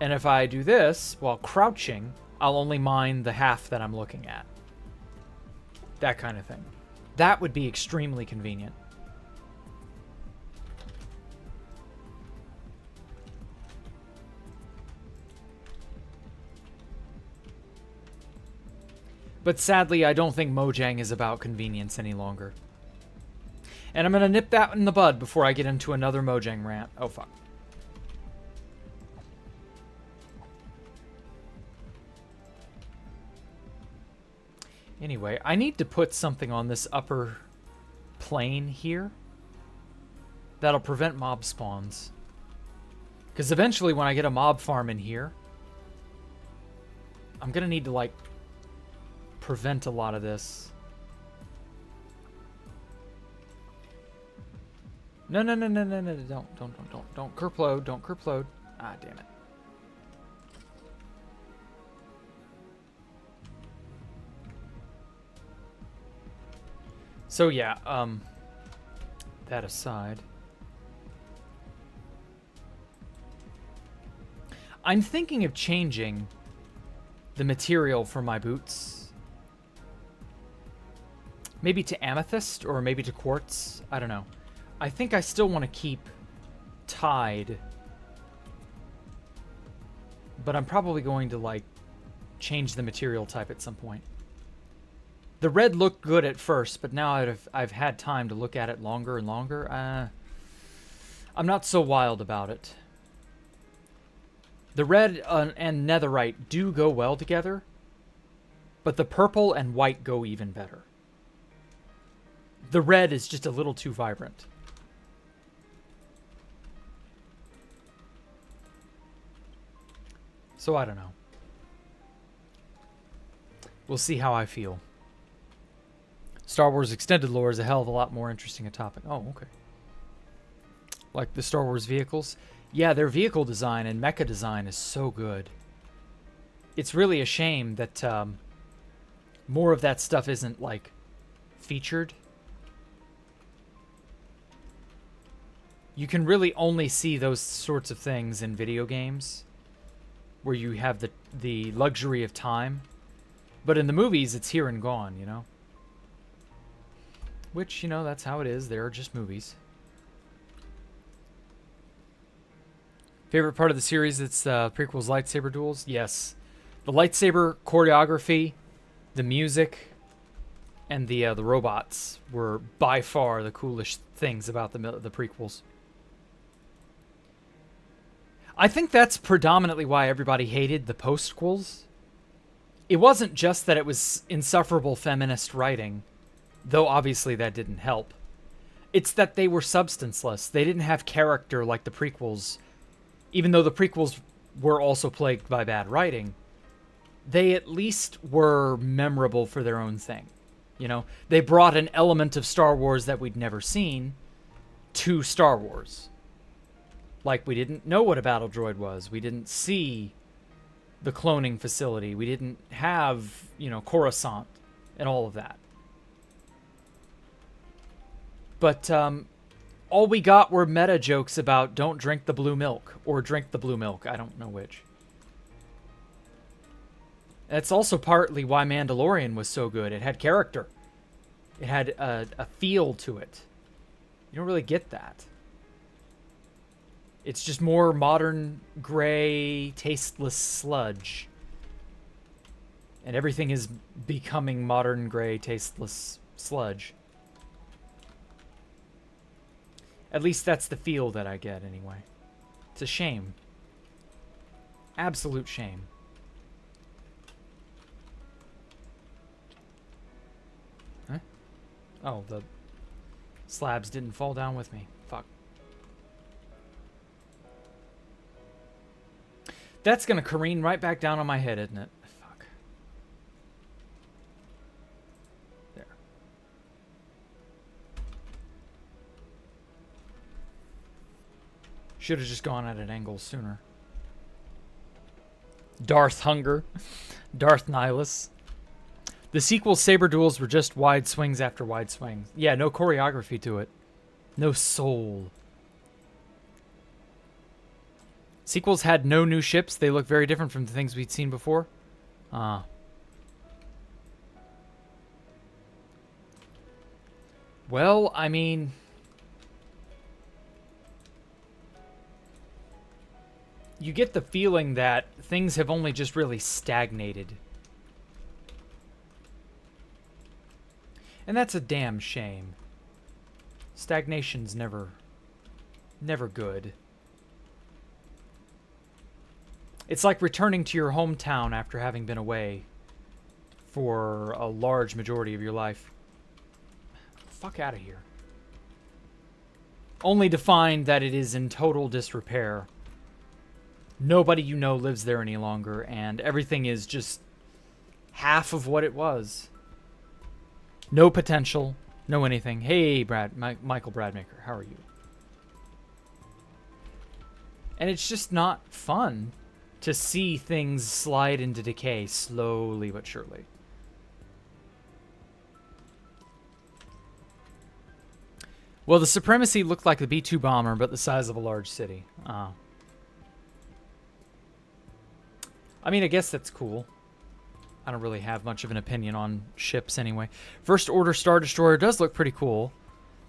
And if I do this while crouching, I'll only mine the half that I'm looking at. That kind of thing. That would be extremely convenient. But sadly, I don't think Mojang is about convenience any longer. And I'm going to nip that in the bud before I get into another Mojang rant. Oh, fuck. Anyway, I need to put something on this upper plane here that'll prevent mob spawns. Because eventually when I get a mob farm in here, I'm going to need to, like, prevent a lot of this. No, don't kerplode, don't kerplode. Ah, damn it. So yeah, that aside, I'm thinking of changing the material for my boots. Maybe to amethyst or maybe to quartz. I don't know. I think I still want to keep Tide. But I'm probably going to, like, change the material type at some point. The red looked good at first, but now I've had time to look at it longer and longer. I'm not so wild about it. The red and netherite do go well together, but the purple and white go even better. The red is just a little too vibrant. So I don't know. We'll see how I feel. Star Wars Extended Lore is a hell of a lot more interesting a topic. Oh, okay. Like the Star Wars vehicles? Yeah, their vehicle design and mecha design is so good. It's really a shame that more of that stuff isn't, like, featured. You can really only see those sorts of things in video games where you have the luxury of time. But in the movies, it's here and gone, you know? Which, you know, that's how it is. They're just movies. Favorite part of the series, it's prequels lightsaber duels? Yes. The lightsaber choreography, the music, and the robots were by far the coolest things about the prequels. I think that's predominantly why everybody hated the postquels. It wasn't just that it was insufferable feminist writing, though obviously that didn't help. It's that they were substanceless. They didn't have character like the prequels. Even though the prequels were also plagued by bad writing, they at least were memorable for their own thing. You know, they brought an element of Star Wars that we'd never seen to Star Wars. Like, we didn't know what a battle droid was. We didn't see the cloning facility. We didn't have, you know, Coruscant and all of that. But all we got were meta jokes about don't drink the blue milk or drink the blue milk. I don't know which. That's also partly why Mandalorian was so good. It had character. It had a feel to it. You don't really get that. It's just more modern, gray, tasteless sludge. And everything is becoming modern, gray, tasteless sludge. At least that's the feel that I get, anyway. It's a shame. Absolute shame. Huh? Oh, the slabs didn't fall down with me. Fuck. That's gonna careen right back down on my head, isn't it? Fuck. There. Should have just gone at an angle sooner. Darth Hunger. Darth Nihilus. The sequel saber duels were just wide swings after wide swings. Yeah, no choreography to it. No soul. Sequels had no new ships. They look very different from the things we'd seen before. Well, I mean... you get the feeling that things have only just really stagnated. And that's a damn shame. Stagnation's never good. It's like returning to your hometown after having been away for a large majority of your life. Fuck out of here. Only to find that it is in total disrepair. Nobody you know lives there any longer, and everything is just half of what it was. No potential, no anything. Hey, Michael Bradmaker, how are you? And it's just not fun to see things slide into decay slowly but surely. Well, the Supremacy looked like the B-2 bomber, but the size of a large city. I mean, I guess that's cool. I don't really have much of an opinion on ships anyway. First Order Star Destroyer does look pretty cool,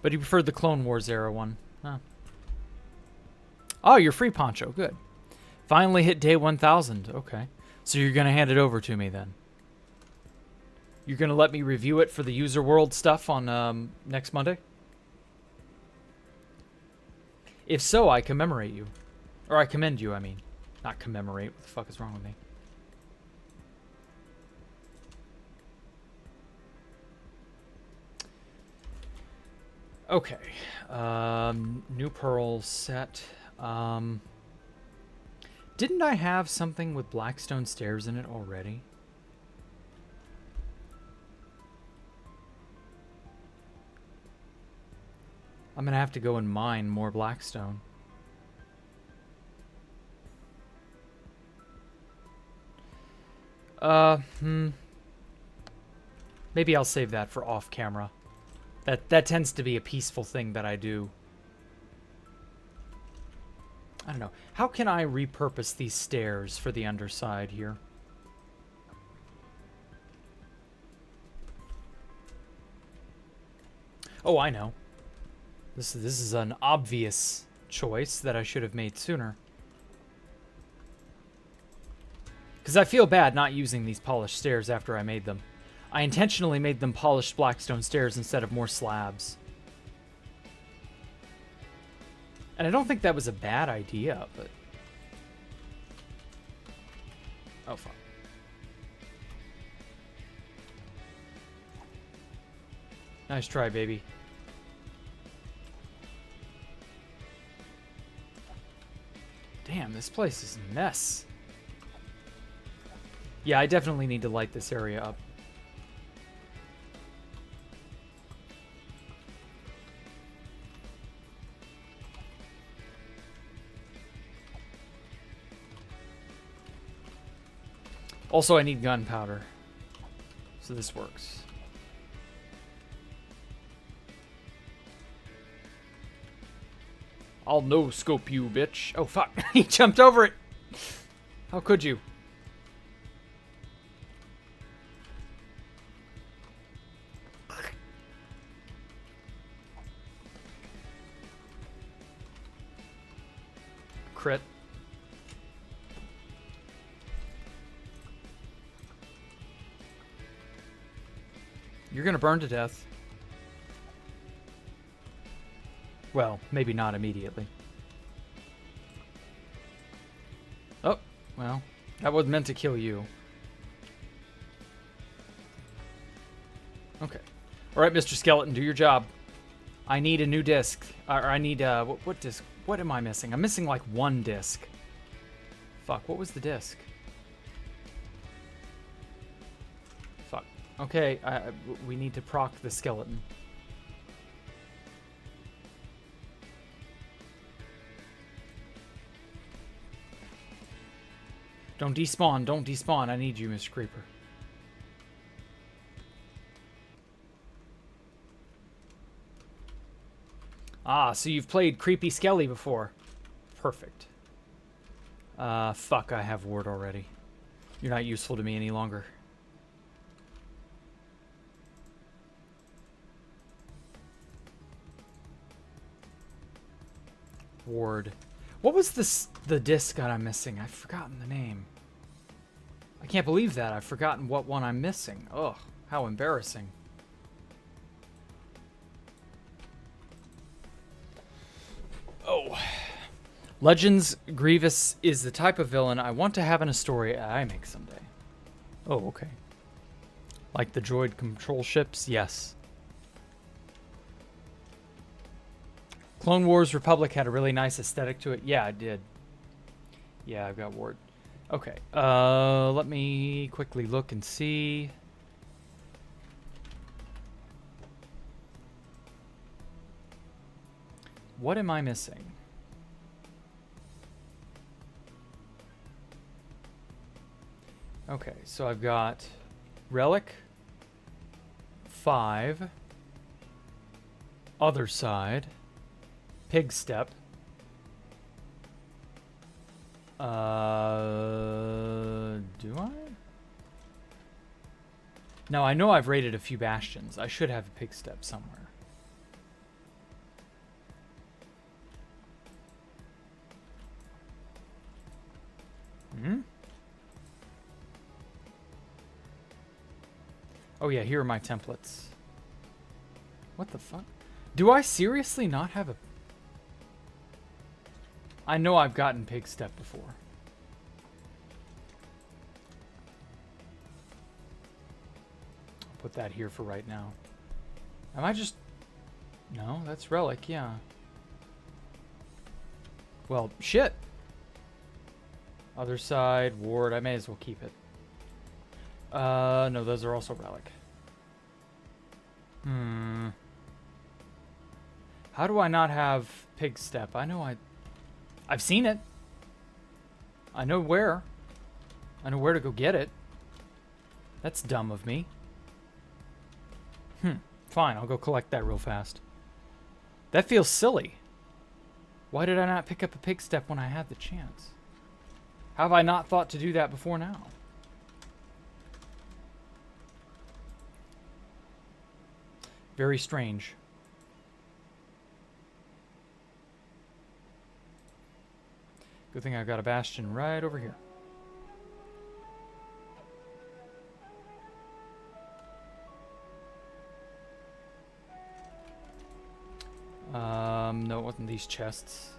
but he preferred the Clone Wars era one. Huh. Oh, you're free, Poncho. Good. Finally hit day 1000. Okay. So you're going to hand it over to me then. You're going to let me review it for the user world stuff on next Monday? If so, I commemorate you. Or I commend you, I mean. Not commemorate. What the fuck is wrong with me? Okay. New Pearl set. Didn't I have something with Blackstone stairs in it already? I'm gonna have to go and mine more Blackstone. Maybe I'll save that for off camera. That tends to be a peaceful thing that I do. I don't know. How can I repurpose these stairs for the underside here? Oh, I know. This is an obvious choice that I should have made sooner. Because I feel bad not using these polished stairs after I made them. I intentionally made them polished Blackstone stairs instead of more slabs. And I don't think that was a bad idea, but... oh, fuck. Nice try, baby. Damn, this place is a mess. Yeah, I definitely need to light this area up. Also, I need gunpowder. So this works. I'll no-scope you, bitch. Oh, fuck. He jumped over it. How could you? crit. You're gonna burn to death. Well, maybe not immediately. Oh, well, that wasn't meant to kill you. Okay. Alright, Mr. Skeleton, do your job. I need a new disc. Or I need, what disc? What am I missing? I'm missing like one disc. Fuck, what was the disc? Fuck. Okay, we need to proc the skeleton. Don't despawn, don't despawn. I need you, Mr. Creeper. Ah, so you've played Creepy Skelly before. Perfect. Fuck, I have ward already. You're not useful to me any longer. Ward. What was the disc that I'm missing? I've forgotten the name. I can't believe that. I've forgotten what one I'm missing. Ugh, how embarrassing. Oh. Legends Grievous is the type of villain I want to have in a story I make someday. Oh, okay. Like the droid control ships? Yes. Clone Wars Republic had a really nice aesthetic to it. Yeah, it did. Yeah, I've got ward. Okay. Let me quickly look and see. What am I missing? Okay, so I've got Relic, 5, Other Side, Pig Step, do I? No, I know I've raided a few bastions. I should have a Pig Step somewhere. Hmm? Oh yeah, here are my templates. What the fuck? Do I seriously not have a... I know I've gotten Pig Step before. I'll put that here for right now. Am I just... No, that's Relic, yeah. Well, shit. Other Side, Ward, I may as well keep it. No, those are also Relic. How do I not have Pig Step? I know I've seen it. I know where. I know where to go get it. That's dumb of me. Fine, I'll go collect that real fast. That feels silly. Why did I not pick up a Pig Step when I had the chance? How have I not thought to do that before now? Very strange. Good thing I've got a bastion right over here. No, it wasn't these chests.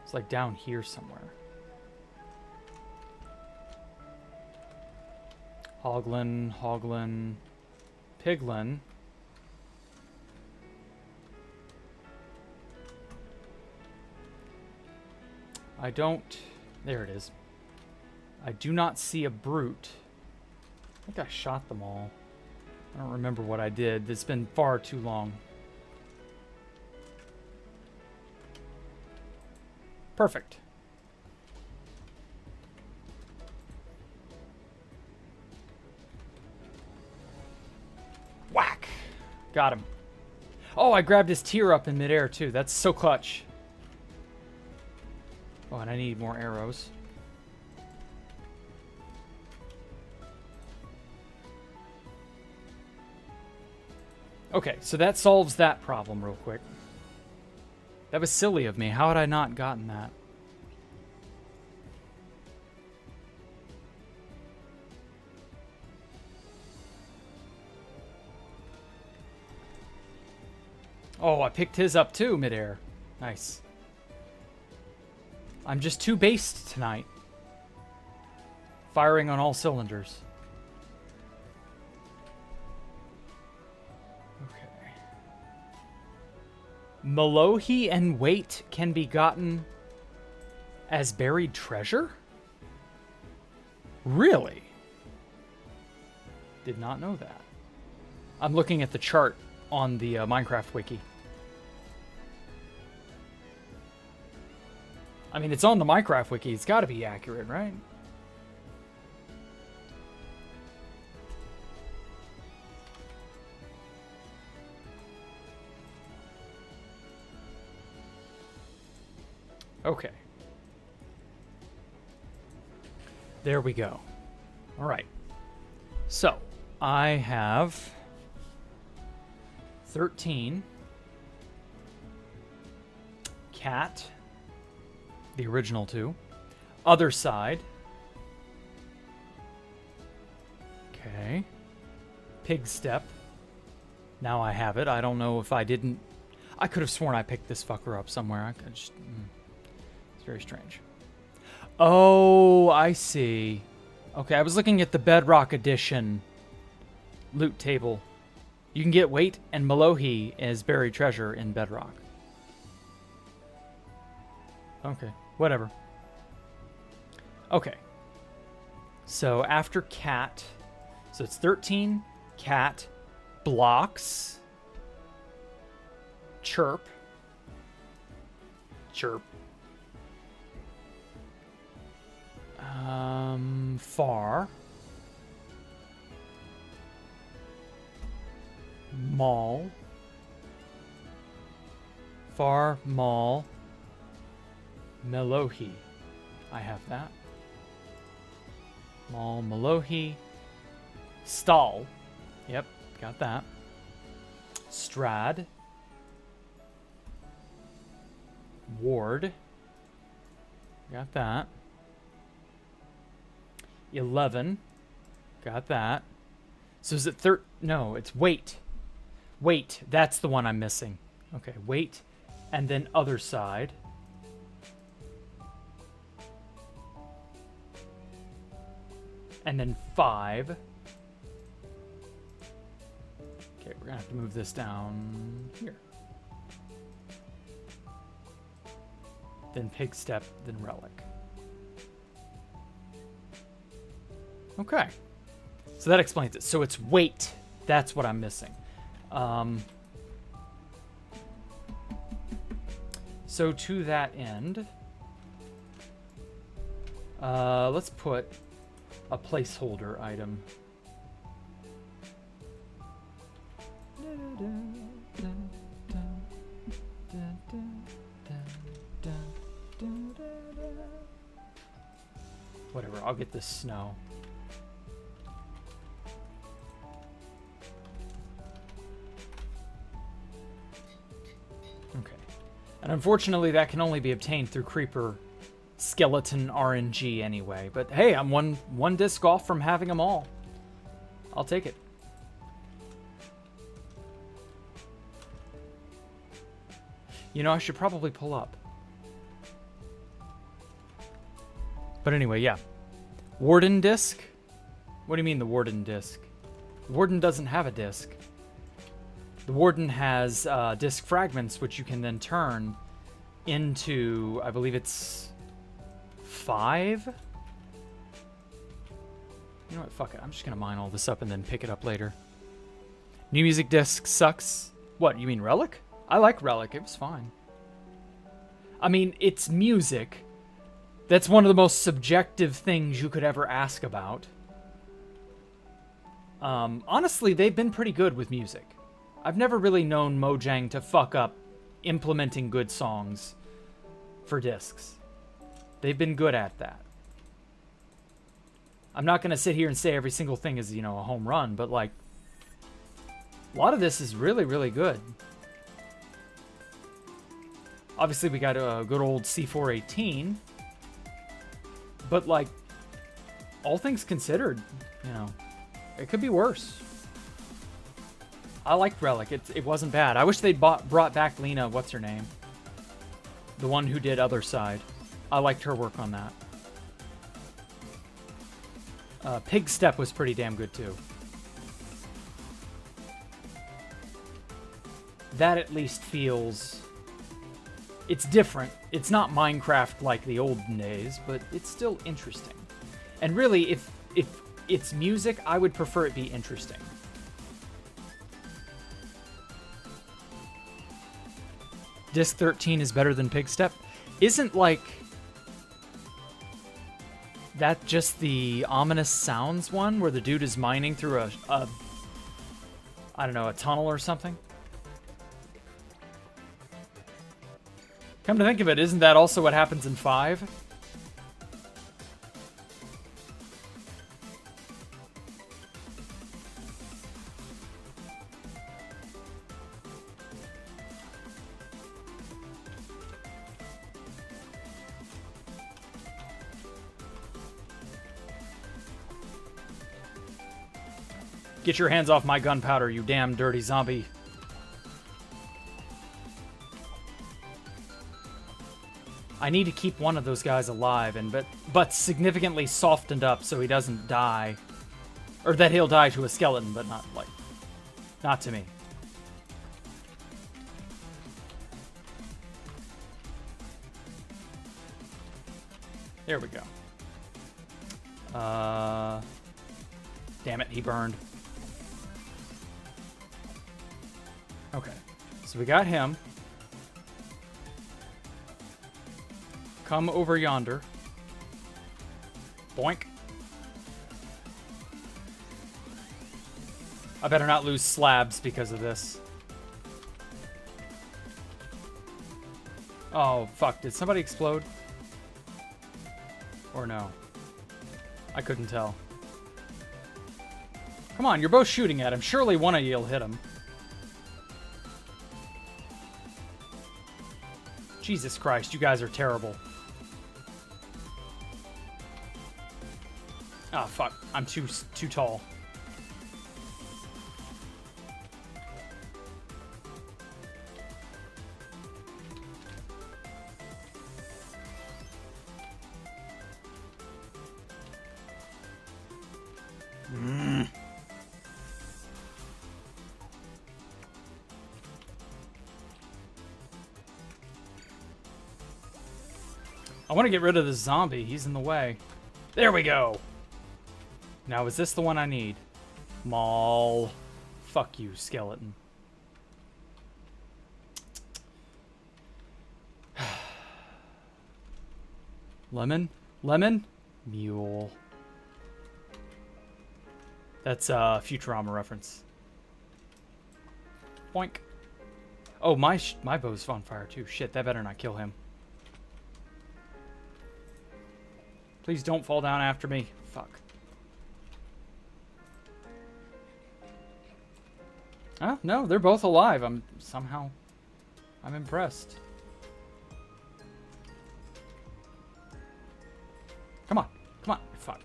It's like down here somewhere. Hoglin, Piglin. I don't... There it is. I do not see a brute. I think I shot them all. I don't remember what I did. It's been far too long. Perfect. Whack! Got him. Oh, I grabbed his tear up in midair too. That's so clutch. Oh, and I need more arrows. Okay, so that solves that problem real quick. That was silly of me. How had I not gotten that? Oh, I picked his up too, midair. Nice. I'm just too based tonight. Firing on all cylinders. Okay. Malohi and weight can be gotten as buried treasure? Really? Did not know that. I'm looking at the chart on the Minecraft wiki. I mean, it's on the Minecraft wiki. It's got to be accurate, right? Okay. There we go. All right. So, I have 13. Cat. The original 2. Other side. Okay. Pig step. Now I have it. I don't know if I didn't. I could have sworn I picked this fucker up somewhere. I could just. It's very strange. Oh, I see. Okay, I was looking at the Bedrock Edition loot table. You can get weight and Malohi as buried treasure in Bedrock. Okay, whatever. Okay. So after cat, so it's 13, cat, blocks, chirp, far, mall, Malohi. I have that. Mall, Malohi. Stall. Yep, got that. Strad. Ward. Got that. 11. Got that. So is it no, it's weight. Weight, that's the one I'm missing. Okay, weight. And then other side. And then 5. Okay, we're gonna have to move this down here. Then pig step, then relic. Okay. So that explains it. So it's weight. That's what I'm missing. So to that end, let's put a placeholder item. Whatever, I'll get this snow. Okay. And unfortunately, that can only be obtained through Creeper Skeleton RNG anyway. But hey, I'm one disc off from having them all. I'll take it. You know, I should probably pull up. But anyway, yeah. Warden disc? What do you mean the Warden disc? The Warden doesn't have a disc. The Warden has disc fragments, which you can then turn into, I believe it's 5? You know what? Fuck it. I'm just going to mine all this up and then pick it up later. New music disc sucks. What, you mean Relic? I like Relic. It was fine. I mean, it's music. That's one of the most subjective things you could ever ask about. Honestly, they've been pretty good with music. I've never really known Mojang to fuck up implementing good songs for discs. They've been good at that. I'm not going to sit here and say every single thing is, you know, a home run, but like, a lot of this is really, really good. Obviously, we got a good old C418. But, like, all things considered, you know, it could be worse. I liked Relic. It wasn't bad. I wish they'd brought back Lena, what's her name? The one who did Other Side. I liked her work on that. Pig Step was pretty damn good, too. That at least feels... It's different. It's not Minecraft like the olden days, but it's still interesting. And really, if it's music, I would prefer it be interesting. Disc 13 is better than Pig Step. Isn't, like... that just the Ominous Sounds one, where the dude is mining through a I don't know, a tunnel or something? Come to think of it, isn't that also what happens in 5? Get your hands off my gunpowder, you damn dirty zombie. I need to keep one of those guys alive, but significantly softened up so he doesn't die. Or that he'll die to a skeleton, but not to me. There we go. Damn it, he burned. Okay, so we got him. Come over yonder. Boink. I better not lose slabs because of this. Oh, fuck. Did somebody explode? Or no? I couldn't tell. Come on, you're both shooting at him. Surely one of you will hit him. Jesus Christ, you guys are terrible. Ah, fuck. I'm too tall. I want to get rid of this zombie. He's in the way. There we go. Now, is this the one I need? Maul. Fuck you, skeleton. Lemon? Lemon? Mule. That's a Futurama reference. Boink. Oh, my bow's on fire too. Shit, that better not kill him. Please don't fall down after me. Fuck. Oh, no, they're both alive. I'm impressed. Come on. Come on. Fuck.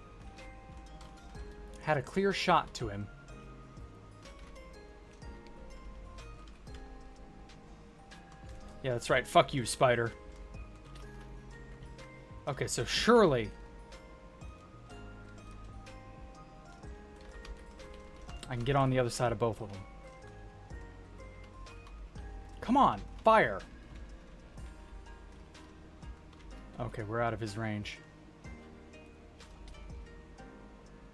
Had a clear shot to him. Yeah, that's right. Fuck you, spider. Okay, so surely I can get on the other side of both of them. Come on, fire. Okay, we're out of his range.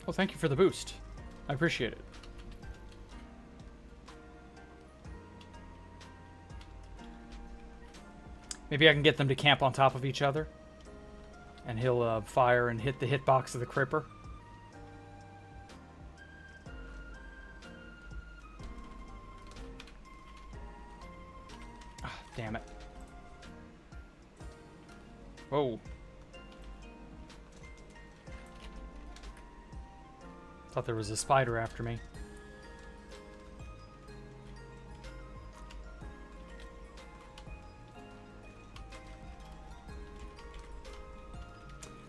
Oh, thank you for the boost. I appreciate it. Maybe I can get them to camp on top of each other. And he'll fire and hit the hitbox of the Cripper. Ah, damn it. Whoa. Thought there was a spider after me.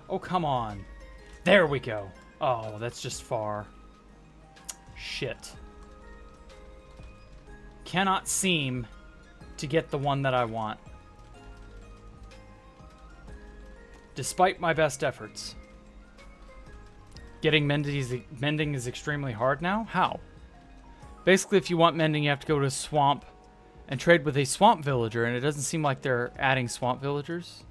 Oh, come on. There we go. Oh, that's just far. Shit. Cannot seem to get the one that I want. Despite my best efforts. Getting mending is extremely hard now? How? Basically, if you want mending, you have to go to a swamp and trade with a swamp villager, and it doesn't seem like they're adding swamp villagers.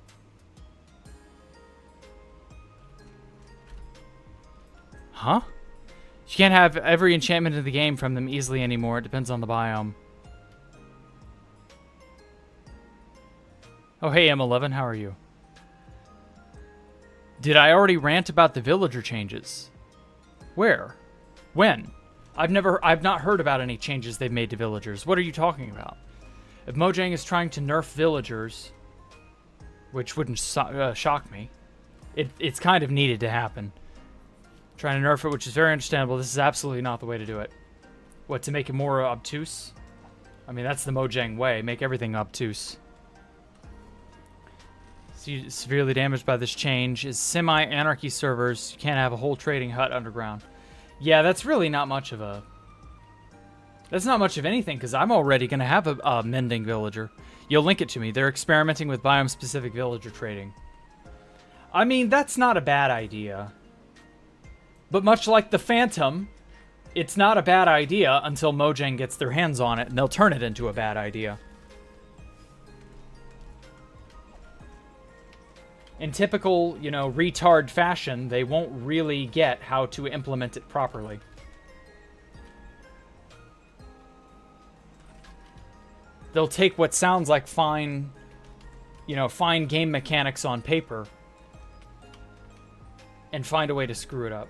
Huh? You can't have every enchantment in the game from them easily anymore. It depends on the biome. Oh, hey, M11, how are you? Did I already rant about the villager changes? Where? When? I've not heard about any changes they've made to villagers. What are you talking about? If Mojang is trying to nerf villagers, which wouldn't shock me, it's kind of needed to happen. Trying to nerf it, which is very understandable. This is absolutely not the way to do it. What, to make it more obtuse? I mean, that's the Mojang way. Make everything obtuse. Severely damaged by this change is semi-anarchy servers. You can't have a whole trading hut underground. Yeah, that's really not much of a... That's not much of anything, because I'm already going to have a mending villager. You'll link it to me. They're experimenting with biome-specific villager trading. I mean, that's not a bad idea. But much like the Phantom, it's not a bad idea until Mojang gets their hands on it, and they'll turn it into a bad idea. In typical, you know, retard fashion, they won't really get how to implement it properly. They'll take what sounds like fine, you know, fine game mechanics on paper and find a way to screw it up.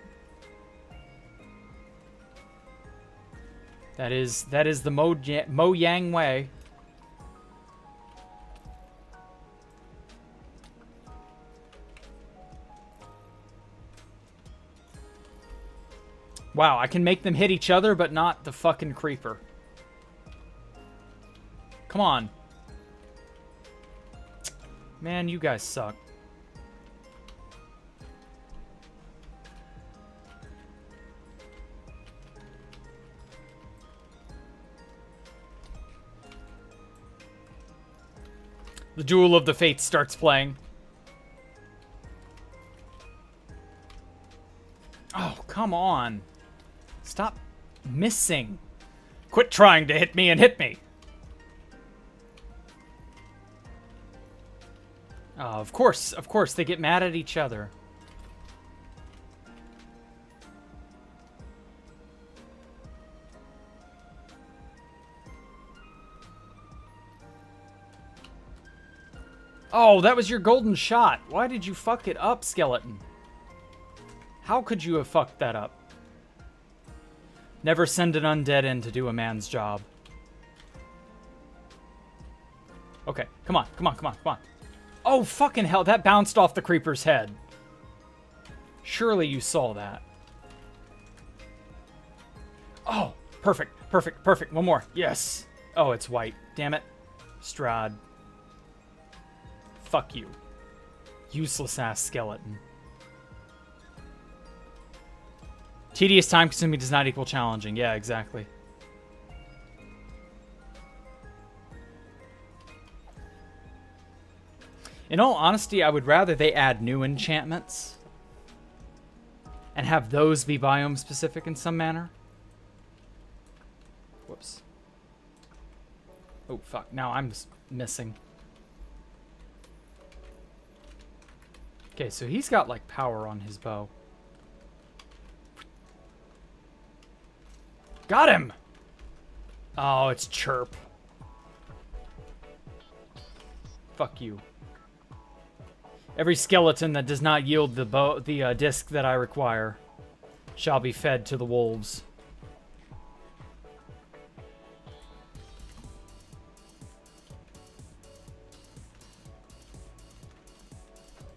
That is the Mojang way. Wow, I can make them hit each other, but not the fucking creeper. Come on. Man, you guys suck. The Duel of the Fates starts playing. Oh, come on. Stop missing. Quit trying to hit me and hit me. Oh, of course, they get mad at each other. Oh, that was your golden shot. Why did you fuck it up, skeleton? How could you have fucked that up? Never send an undead in to do a man's job. Okay, come on, come on, come on, come on. Oh, fucking hell, that bounced off the creeper's head. Surely you saw that. Oh, perfect, perfect, perfect. One more. Yes. Oh, it's white. Damn it. Strahd. Fuck you. Useless-ass skeleton. Tedious, time-consuming does not equal challenging. Yeah, exactly. In all honesty, I would rather they add new enchantments and have those be biome-specific in some manner. Whoops. Oh, fuck. Now I'm just missing. Okay, so he's got, like, power on his bow. Got him! Oh, it's Chirp. Fuck you. Every skeleton that does not yield the disc that I require shall be fed to the wolves.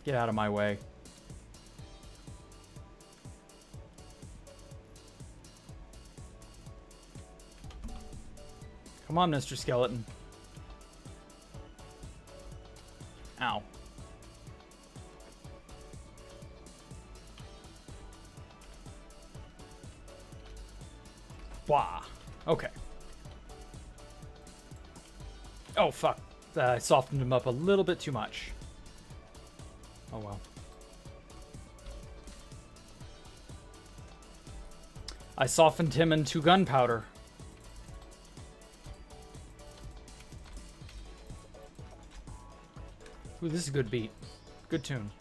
Get out of my way. Come on, Mr. Skeleton. Ow. Blah. Okay. Oh, fuck. I softened him up a little bit too much. Oh, well. I softened him into gunpowder. Ooh, this is a good beat. Good tune.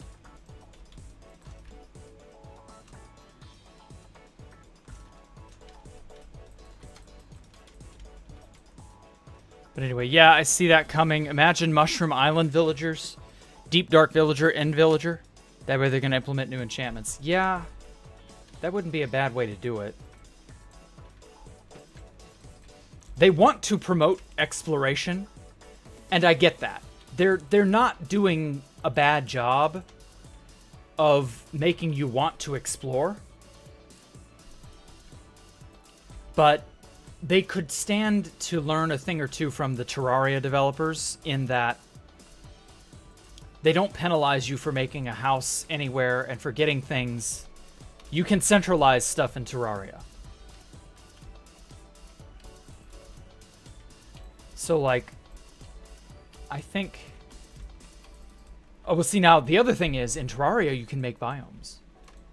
But anyway, yeah, I see that coming. Imagine Mushroom Island villagers. Deep Dark Villager, End Villager. That way they're going to implement new enchantments. Yeah, that wouldn't be a bad way to do it. They want to promote exploration, and I get that. They're not doing a bad job of making you want to explore. But they could stand to learn a thing or two from the Terraria developers in that they don't penalize you for making a house anywhere and for getting things. You can centralize stuff in Terraria. So, like, I think... Oh, well, see, now, the other thing is, in Terraria, you can make biomes.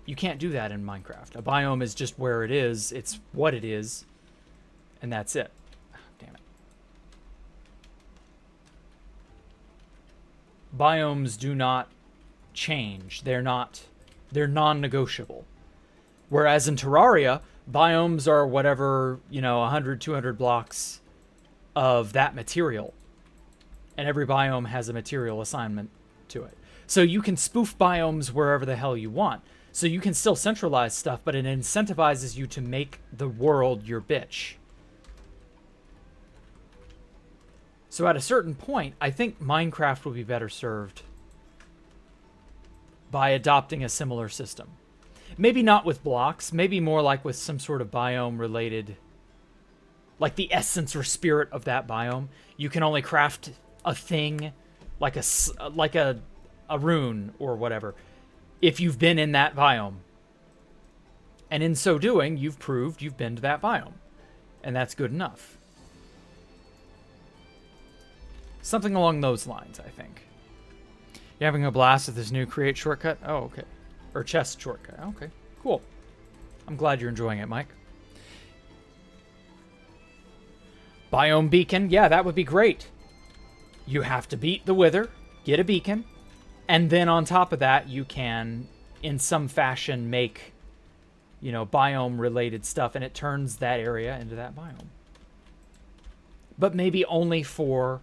You can't do that in Minecraft. A biome is just where it is. It's what it is. And that's it. Oh, damn it. Biomes do not change. They're non-negotiable. Whereas in Terraria, biomes are whatever, 100, 200 blocks of that material. And every biome has a material assignment to it. So you can spoof biomes wherever the hell you want. So you can still centralize stuff, but it incentivizes you to make the world your bitch. So at a certain point, I think Minecraft will be better served by adopting a similar system. Maybe not with blocks, maybe more like with some sort of biome related, like the essence or spirit of that biome. You can only craft a thing, like a rune or whatever, if you've been in that biome. And in so doing, you've proved you've been to that biome. And that's good enough. Something along those lines, I think. You're having a blast with this new create shortcut? Oh, okay. Or chest shortcut. Okay, cool. I'm glad you're enjoying it, Mike. Biome beacon. Yeah, that would be great. You have to beat the Wither, get a beacon, and then on top of that, you can, in some fashion, make, biome-related stuff, and it turns that area into that biome. But maybe only for...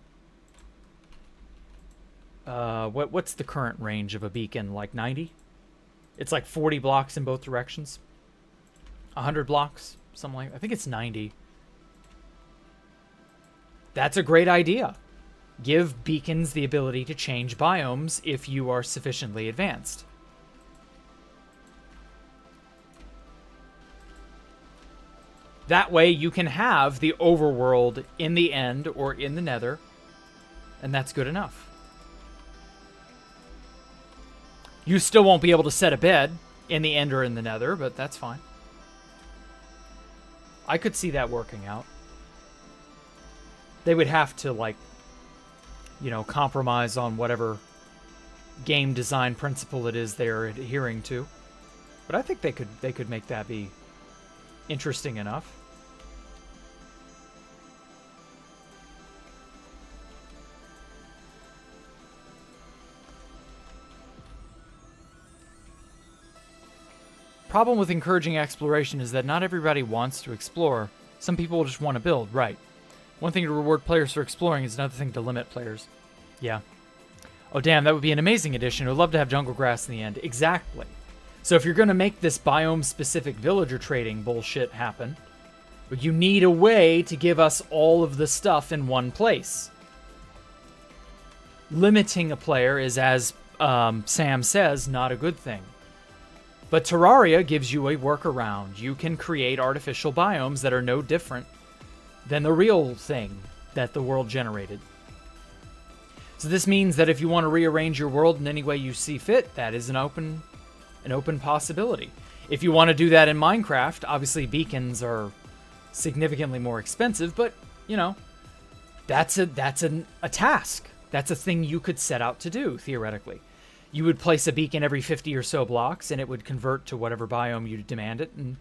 what's the current range of a beacon? Like 90? It's like 40 blocks in both directions. 100 blocks? Something like that. I think it's 90. That's a great idea. Give beacons the ability to change biomes if you are sufficiently advanced. That way you can have the overworld in the end or in the nether, and that's good enough. You still won't be able to set a bed in the end or in the nether, but that's fine. I could see that working out. They would have to, like, compromise on whatever game design principle it is they're adhering to. But I think they could make that be interesting enough. Problem with encouraging exploration is that not everybody wants to explore. Some people just want to build, right? One thing to reward players for exploring is another thing to limit players. Yeah. Oh, damn, that would be an amazing addition. I would love to have jungle grass in the end. Exactly. So if you're going to make this biome-specific villager trading bullshit happen, you need a way to give us all of the stuff in one place. Limiting a player is, as Sam says, not a good thing. But Terraria gives you a workaround. You can create artificial biomes that are no different than the real thing that the world generated. So this means that if you want to rearrange your world in any way you see fit, that is an open possibility. If you want to do that in Minecraft, obviously beacons are significantly more expensive, but, That's a task. That's a thing you could set out to do, theoretically. You would place a beacon every 50 or so blocks, and it would convert to whatever biome you demand it, and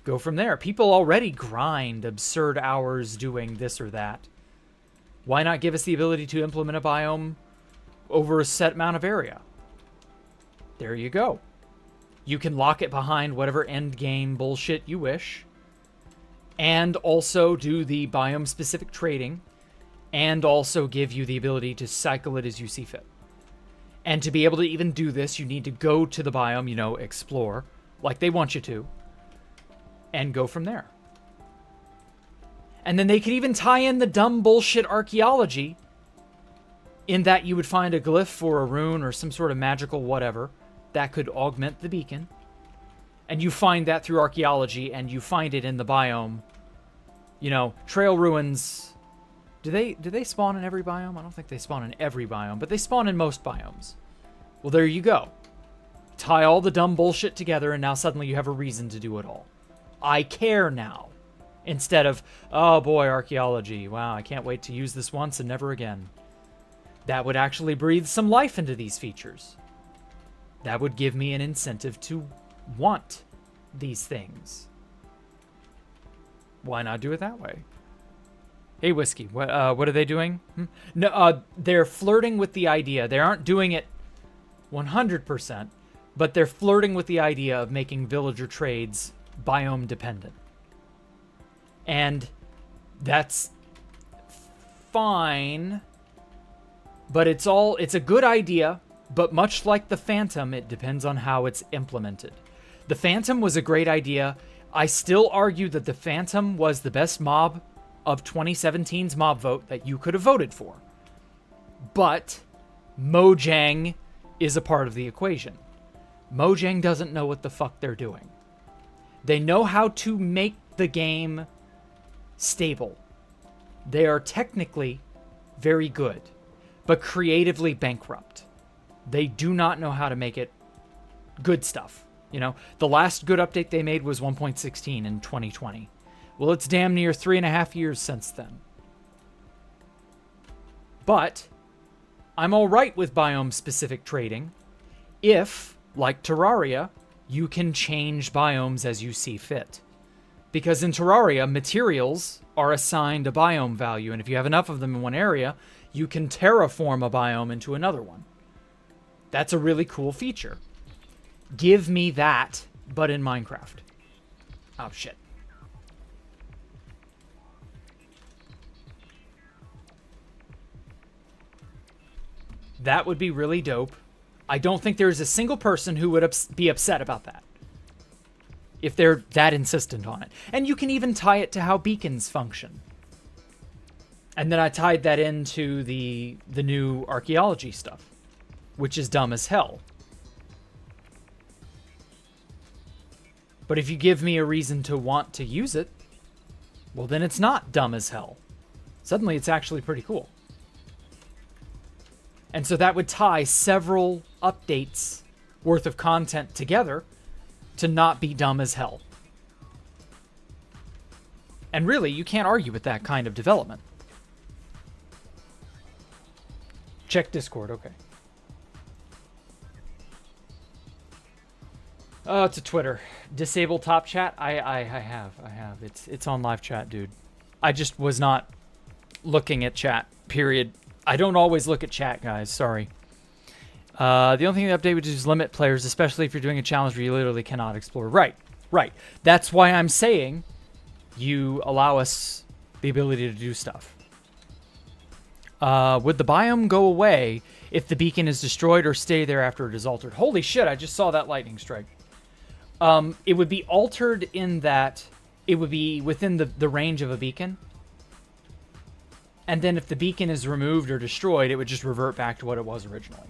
go from there. People already grind absurd hours doing this or that. Why not give us the ability to implement a biome over a set amount of area? There you go. You can lock it behind whatever end game bullshit you wish, and also do the biome-specific trading, and also give you the ability to cycle it as you see fit. And to be able to even do this, you need to go to the biome, you know, explore, like they want you to, and go from there. And then they could even tie in the dumb bullshit archaeology in that you would find a glyph or a rune or some sort of magical whatever that could augment the beacon. And you find that through archaeology, and you find it in the biome. You know, trail ruins. Do they spawn in every biome? I don't think they spawn in every biome, but they spawn in most biomes. Well, there you go. Tie all the dumb bullshit together, and now suddenly you have a reason to do it all. I care now. Instead of, oh boy, archaeology. Wow, I can't wait to use this once and never again. That would actually breathe some life into these features. That would give me an incentive to want these things. Why not do it that way? Hey, Whiskey, what are they doing? No, they're flirting with the idea. They aren't doing it 100%, but they're flirting with the idea of making villager trades biome dependent. And that's fine, but it's a good idea, but much like the Phantom, it depends on how it's implemented. The Phantom was a great idea. I still argue that the Phantom was the best mob of 2017's mob vote that you could have voted for. But Mojang is a part of the equation. Mojang doesn't know what the fuck they're doing. They know how to make the game stable. They are technically very good, but creatively bankrupt. They do not know how to make it good stuff. You know, the last good update they made was 1.16 in 2020. Well, it's damn near 3.5 years since then. But I'm all right with biome-specific trading if, like Terraria, you can change biomes as you see fit. Because in Terraria, materials are assigned a biome value, and if you have enough of them in one area, you can terraform a biome into another one. That's a really cool feature. Give me that, but in Minecraft. Oh, shit. That would be really dope. I don't think there's a single person who would be upset about that, if they're that insistent on it. And you can even tie it to how beacons function. And then I tied that into the new archaeology stuff, which is dumb as hell. But if you give me a reason to want to use it, well, then it's not dumb as hell. Suddenly it's actually pretty cool. And so that would tie several updates worth of content together to not be dumb as hell. And really, you can't argue with that kind of development. Check Discord, okay. Oh, it's a Twitter. Disable top chat? I have. It's on live chat, dude. I just was not looking at chat, period. I don't always look at chat, guys. Sorry. The only thing the update would do is limit players, especially if you're doing a challenge where you literally cannot explore. Right. That's why I'm saying you allow us the ability to do stuff. Would the biome go away if the beacon is destroyed or stay there after it is altered? Holy shit, I just saw that lightning strike. It would be altered in that it would be within the range of a beacon. And then if the beacon is removed or destroyed, it would just revert back to what it was originally.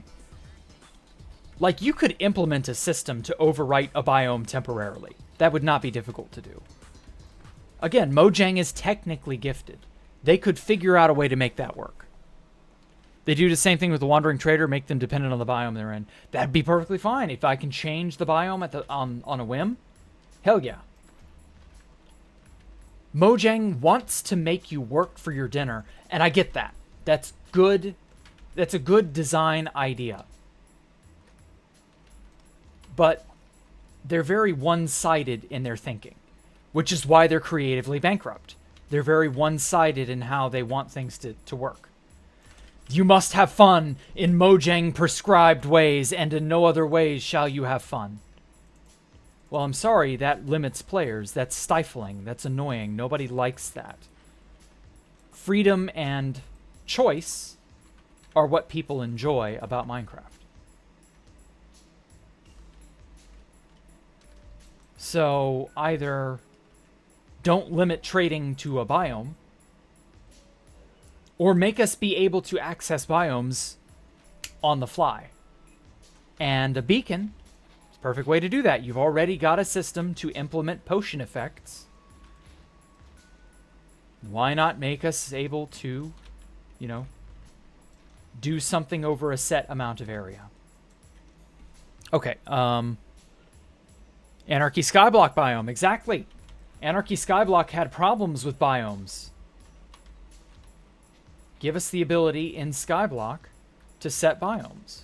Like, you could implement a system to overwrite a biome temporarily. That would not be difficult to do. Again, Mojang is technically gifted. They could figure out a way to make that work. They do the same thing with the Wandering Trader, make them dependent on the biome they're in. That'd be perfectly fine. If I can change the biome on a whim, hell yeah. Mojang wants to make you work for your dinner, and I get that. That's good. That's a good design idea. But they're very one-sided in their thinking, which is why they're creatively bankrupt. They're very one-sided in how they want things to work. You must have fun in Mojang prescribed ways, and in no other ways shall you have fun. Well, I'm sorry, that limits players. That's stifling. That's annoying. Nobody likes that. Freedom and choice are what people enjoy about Minecraft. So either don't limit trading to a biome, or make us be able to access biomes on the fly. And a beacon is a perfect way to do that. You've already got a system to implement potion effects. Why not make us able to, you know, do something over a set amount of area? Okay, Anarchy Skyblock biome, exactly. Anarchy Skyblock had problems with biomes. Give us the ability in Skyblock to set biomes.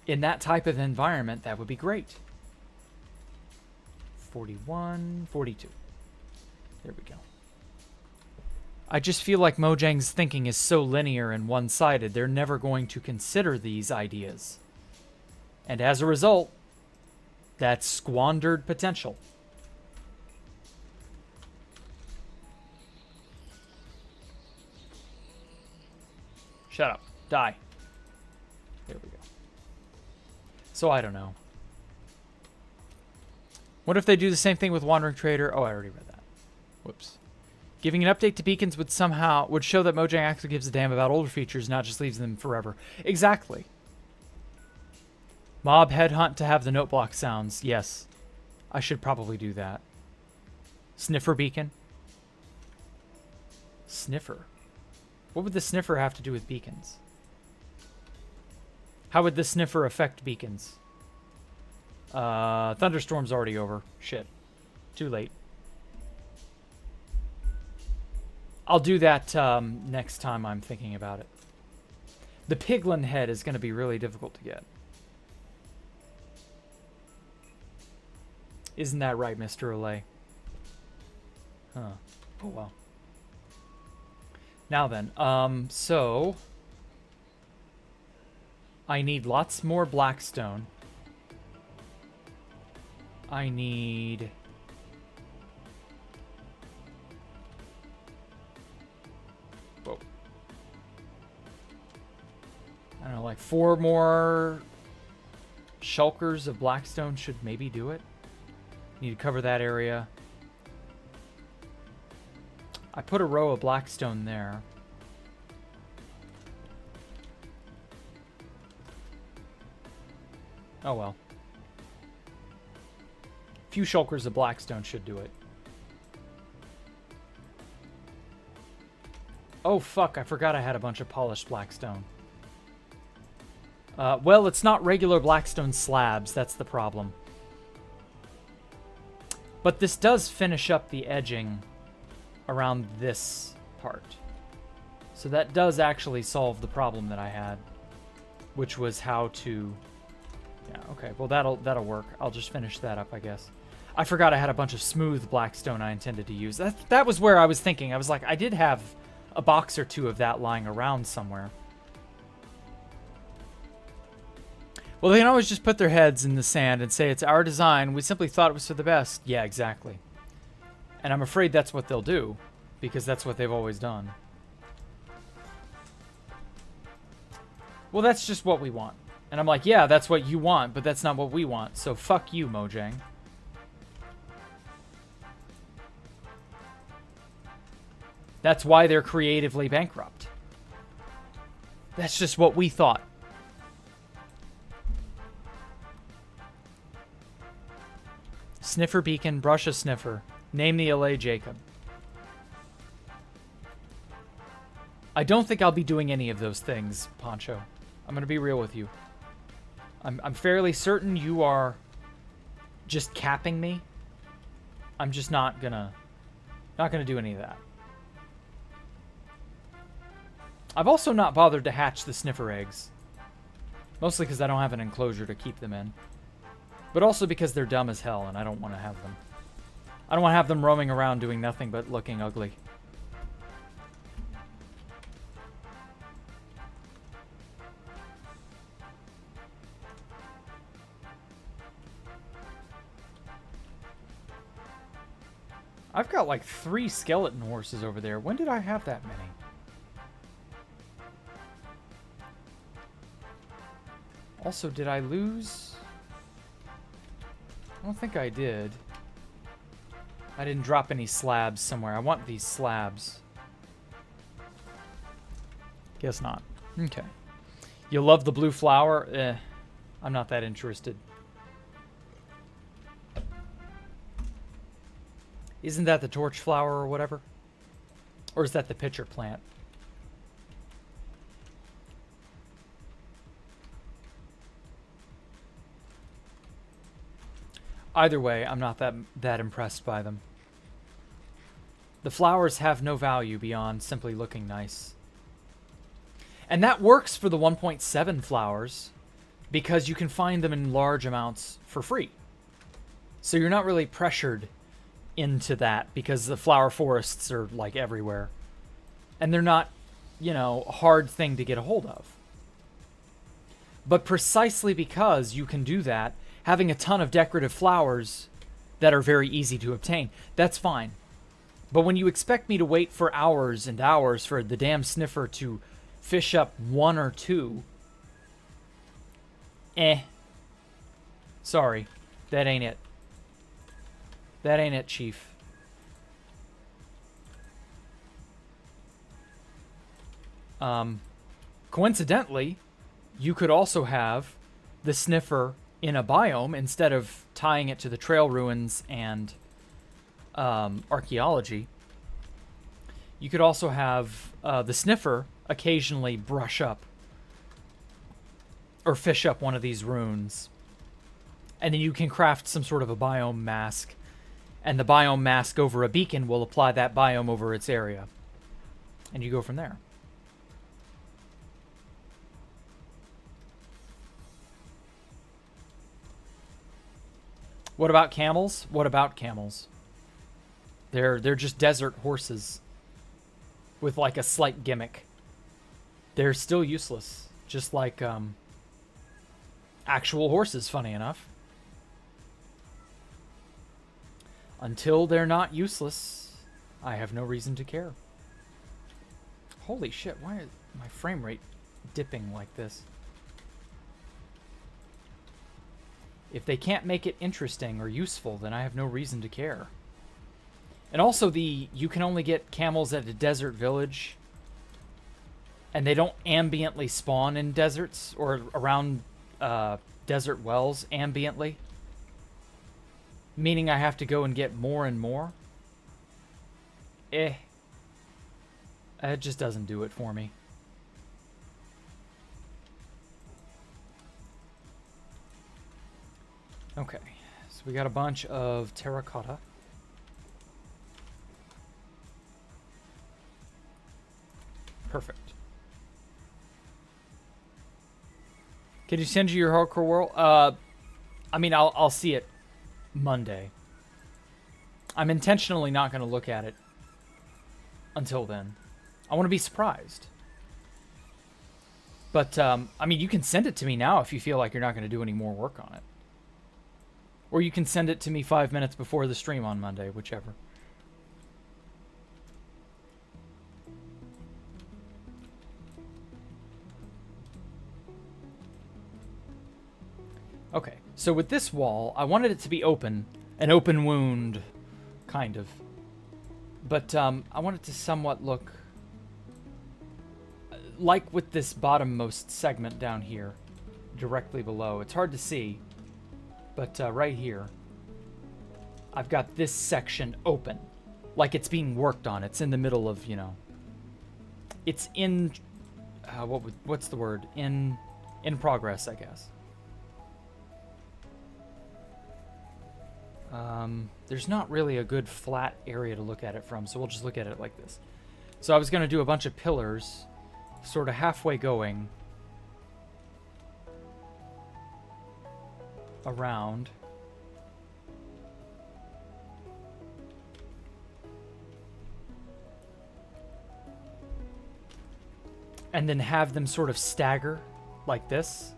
In that type of environment, that would be great. 41, 42. There we go. I just feel like Mojang's thinking is so linear and one-sided, they're never going to consider these ideas. And as a result, that's squandered potential. Shut up. Die. There we go. So I don't know. What if they do the same thing with Wandering Trader? Oh, I already read that. Whoops. Giving an update to beacons would show that Mojang actually gives a damn about older features, not just leaves them forever. Exactly. Mob headhunt to have the note block sounds. Yes. I should probably do that. Sniffer beacon. Sniffer. What would the sniffer have to do with beacons? How would the sniffer affect beacons? Thunderstorm's already over. Shit. Too late. I'll do that next time I'm thinking about it. The piglin head is going to be really difficult to get. Isn't that right, Mr. Olay? Huh. Oh, well. Now then, so... I need lots more blackstone. I need... Whoa. I don't know, like 4 more shulkers of blackstone should maybe do it. Need to cover that area. I put a row of blackstone there. Oh well. A few shulkers of blackstone should do it. Oh fuck, I forgot I had a bunch of polished blackstone. Well, it's not regular blackstone slabs, that's the problem. But this does finish up the edging around this part. So that does actually solve the problem that I had, which was how to... Yeah, okay, well that'll work. I'll just finish that up, I guess. I forgot I had a bunch of smooth blackstone I intended to use. That was where I was thinking. I was like, I did have a box or two of that lying around somewhere. Well, they can always just put their heads in the sand and say, it's our design. We simply thought it was for the best. Yeah, exactly. And I'm afraid that's what they'll do, because that's what they've always done. Well, that's just what we want. And I'm like, yeah, that's what you want, but that's not what we want. So fuck you, Mojang. That's why they're creatively bankrupt. That's just what we thought. Sniffer beacon, brush a sniffer. Name the LA Jacob. I don't think I'll be doing any of those things, Poncho. I'm going to be real with you. I'm fairly certain you are just capping me. I'm just not going to Not going to do any of that. I've also not bothered to hatch the sniffer eggs. Mostly because I don't have an enclosure to keep them in. But also because they're dumb as hell and I don't want to have them. I don't want to have them roaming around doing nothing but looking ugly. I've got like 3 skeleton horses over there. When did I have that many? Also, did I lose? I don't think I did. I didn't drop any slabs somewhere. I want these slabs. Guess not. Okay. You love the blue flower? I'm not that interested. Isn't that the torch flower or whatever? Or is that the pitcher plant? Either way, I'm not that impressed by them. The flowers have no value beyond simply looking nice. And that works for the 1.7 flowers because you can find them in large amounts for free. So you're not really pressured into that because the flower forests are like everywhere. And they're not, you know, a hard thing to get a hold of. But precisely because you can do that, having a ton of decorative flowers that are very easy to obtain, that's fine. But when you expect me to wait for hours and hours for the damn sniffer to fish up 1 or 2, sorry, that ain't it. That ain't it, Chief. Coincidentally, you could also have the sniffer in a biome instead of tying it to the trail ruins and archaeology. You could also have the sniffer occasionally brush up or fish up one of these runes. And then you can craft some sort of a biome mask. And the biome mask over a beacon will apply that biome over its area. And you go from there. What about camels? What about camels? They're just desert horses with like a slight gimmick. They're still useless, just like actual horses, funny enough. Until they're not useless, I have no reason to care. Holy shit, why is my frame rate dipping like this? If they can't make it interesting or useful, then I have no reason to care. And also you can only get camels at a desert village. And they don't ambiently spawn in deserts or around desert wells ambiently. Meaning I have to go and get more and more. It just doesn't do it for me. Okay, so we got a bunch of terracotta. Perfect. Can you send you your hardcore world? I mean, I'll see it Monday. I'm intentionally not going to look at it until then. I want to be surprised. But, I mean, you can send it to me now if you feel like you're not going to do any more work on it. Or you can send it to me 5 minutes before the stream on Monday, whichever. Okay, so with this wall, I wanted it to be open. An open wound, kind of. But I want it to somewhat look like with this bottommost segment down here, directly below. It's hard to see, but right here, I've got this section open, like it's being worked on. It's in the middle of, you know, it's in, what's the word? In progress, I guess. There's not really a good flat area to look at it from, so we'll just look at it like this. So I was going to do a bunch of pillars, sort of halfway going around. And then have them sort of stagger like this.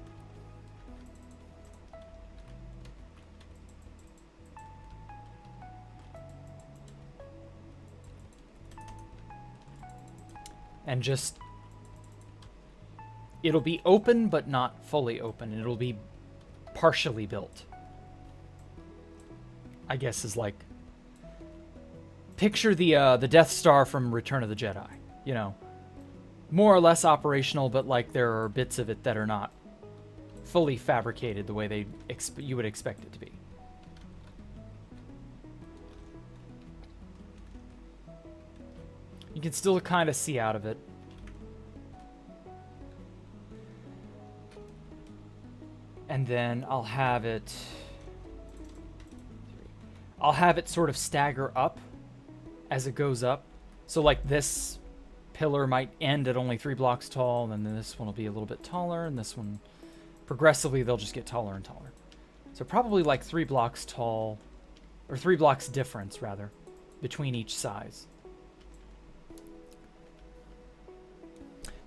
And just, it'll be open, but not fully open. It'll be partially built. I guess is like, picture the Death Star from Return of the Jedi, you know, more or less operational, but like there are bits of it that are not fully fabricated the way you would expect it to be. You can still kind of see out of it. And then I'll have it sort of stagger up as it goes up. So like this pillar might end at only 3 blocks tall, and then this one will be a little bit taller, and this one progressively they'll just get taller and taller. So probably like 3 blocks tall, or 3 blocks difference rather, between each size.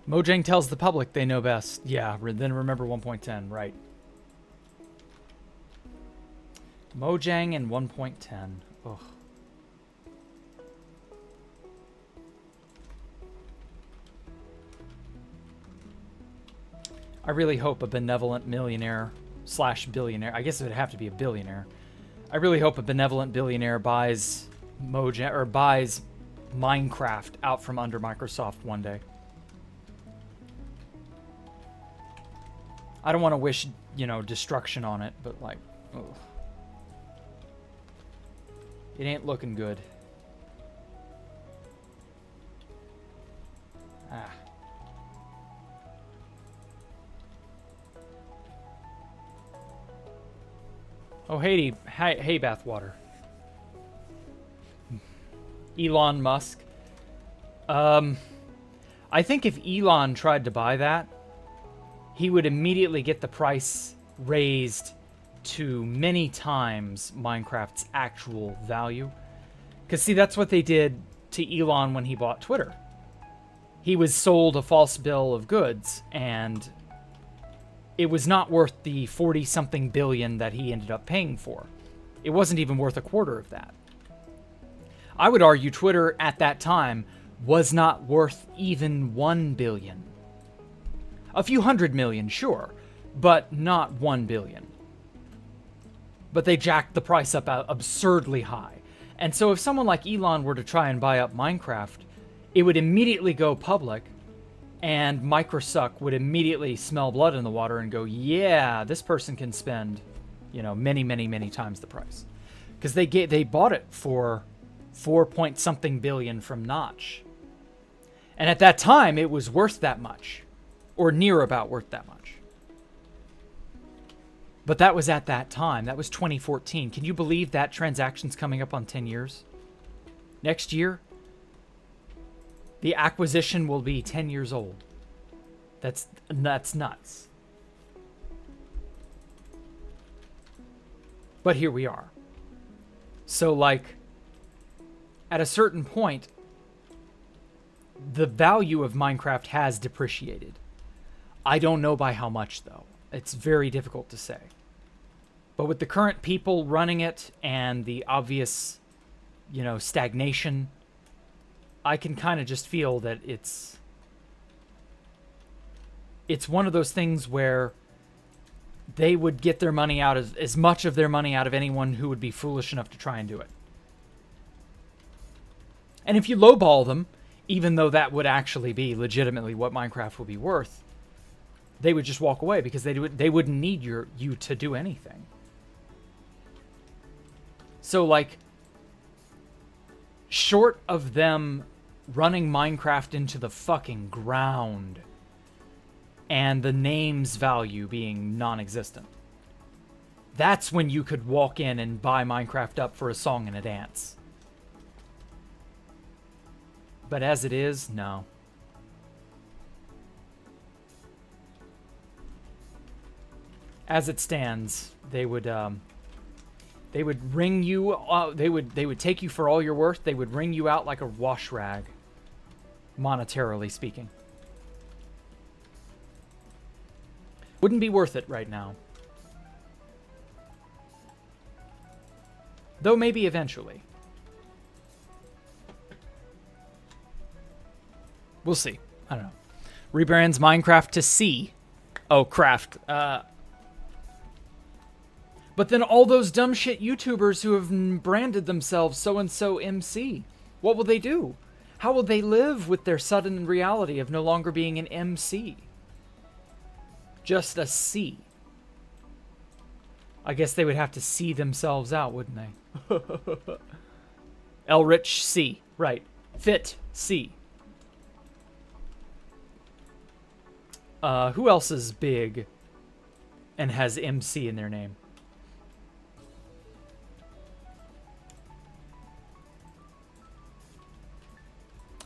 Mojang tells the public they know best. Yeah, then remember 1.10, right. Mojang and 1.10. Ugh. I really hope a benevolent millionaire slash billionaire, I guess it would have to be a billionaire. I really hope a benevolent billionaire buys Mojang or buys Minecraft out from under Microsoft one day. I don't want to wish, you know, destruction on it, but like, ugh. It ain't looking good. Ah. Oh, hey, bathwater. Elon Musk. I think if Elon tried to buy that, he would immediately get the price raised to many times Minecraft's actual value. Because, see, that's what they did to Elon when he bought Twitter. He was sold a false bill of goods, and it was not worth the 40-something billion that he ended up paying for. It wasn't even worth a quarter of that. I would argue Twitter at that time was not worth even 1 billion. A few hundred million, sure, but not 1 billion. But they jacked the price up absurdly high. And so if someone like Elon were to try and buy up Minecraft, it would immediately go public, and Microsuck would immediately smell blood in the water and go, yeah, this person can spend, you know, many, many, many times the price. Because they bought it for 4-point-something billion from Notch. And at that time, it was worth that much. Or near about worth that much. But that was at that time. That was 2014. Can you believe that transaction's coming up on 10 years? Next year, the acquisition will be 10 years old. That's nuts. But here we are. So, like, at a certain point, the value of Minecraft has depreciated. I don't know by how much, though. It's very difficult to say. But with the current people running it and the obvious, you know, stagnation, I can kind of just feel that it's one of those things where they would get their money out, as much of their money out of anyone who would be foolish enough to try and do it. And if you lowball them, even though that would actually be legitimately what Minecraft would be worth, they would just walk away because they wouldn't need you to do anything. So, like, short of them running Minecraft into the fucking ground and the name's value being non-existent, That's when you could walk in and buy Minecraft up for a song and a dance. But as it is, no. As it stands, they would wring you. They would take you for all you're worth. They would wring you out like a wash rag, monetarily speaking. Wouldn't be worth it right now. Though maybe eventually. We'll see. I don't know. Rebrands Minecraft to C. Oh, craft. But then all those dumb shit YouTubers who have branded themselves so-and-so MC, what will they do? How will they live with their sudden reality of no longer being an MC? Just a C. I guess they would have to see themselves out, wouldn't they? Elrich C. Right. Fit C. Who else is big and has MC in their name?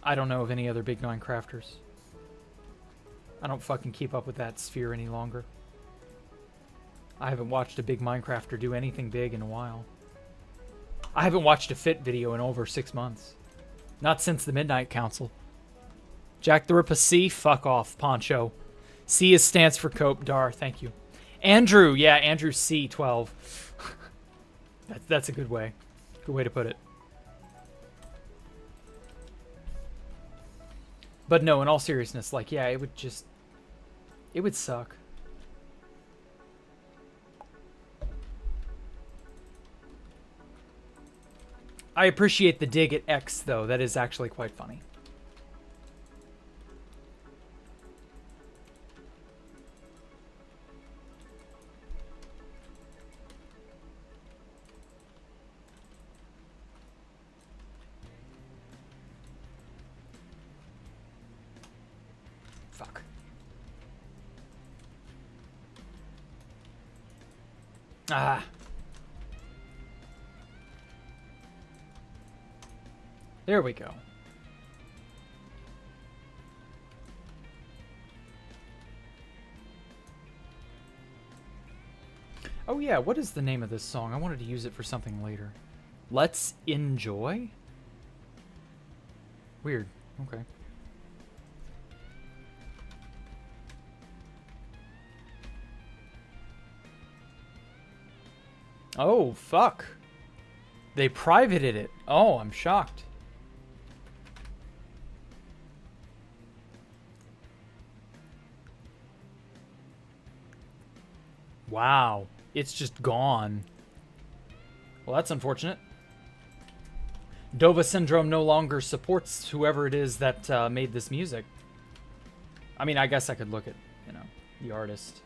I don't know of any other big Minecrafters. I don't fucking keep up with that sphere any longer. I haven't watched a big Minecrafter do anything big in a while. I haven't watched a Fit video in over 6 months. Not since the Midnight Council. Jacktherippa C, fuck off, Poncho. C stands for Cope. Dar, thank you. Andrew, yeah, Andrew C12. That's a good way. Good way to put it. But no, in all seriousness, like, yeah, it would suck. I appreciate the dig at X, though. That is actually quite funny. Fuck. Ah. There we go. Oh yeah, what is the name of this song? I wanted to use it for something later. Let's Enjoy? Weird. Okay. Oh, fuck. They privated it. Oh, I'm shocked. Wow. It's just gone. Well, that's unfortunate. Dova Syndrome no longer supports whoever it is that made this music. I mean, I guess I could look at, you know, the artist.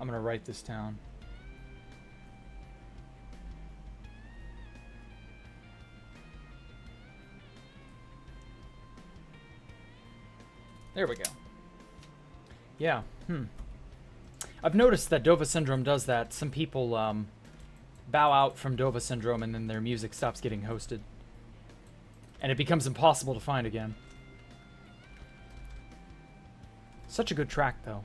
I'm gonna write this down. There we go. Yeah, I've noticed that Dova Syndrome does that. Some people bow out from Dova Syndrome and then their music stops getting hosted. And it becomes impossible to find again. Such a good track, though.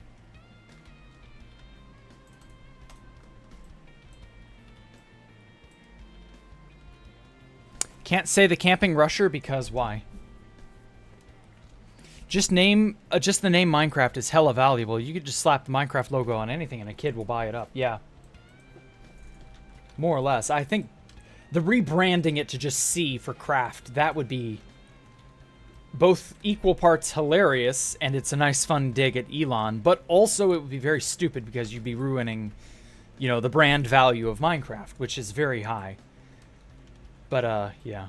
Can't say the Camping Rusher because why? Just the name Minecraft is hella valuable. You could just slap the Minecraft logo on anything and a kid will buy it up. Yeah. More or less. I think the rebranding it to just C for craft, that would be both equal parts hilarious and it's a nice fun dig at Elon, but also it would be very stupid because you'd be ruining, you know, the brand value of Minecraft, which is very high. But, yeah.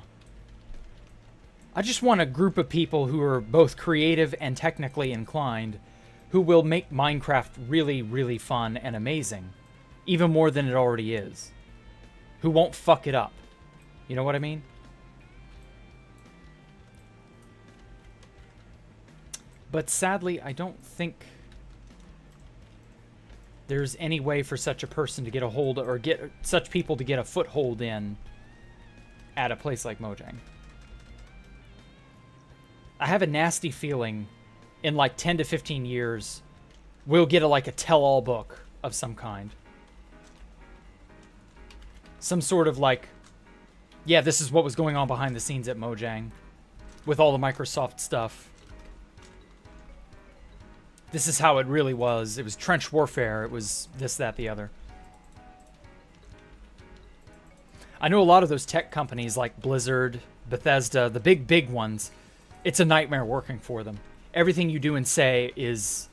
I just want a group of people who are both creative and technically inclined who will make Minecraft really, really fun and amazing. Even more than it already is. Who won't fuck it up. You know what I mean? But sadly, I don't think there's any way for such a person to get a hold, or get such people to get a foothold in at a place like Mojang. I have a nasty feeling in like 10 to 15 years, we'll get like a tell-all book of some kind. Some sort of like, yeah, this is what was going on behind the scenes at Mojang with all the Microsoft stuff. This is how it really was. It was trench warfare. It was this, that, the other. I know a lot of those tech companies like Blizzard, Bethesda, the big ones, it's a nightmare working for them. Everything you do and say is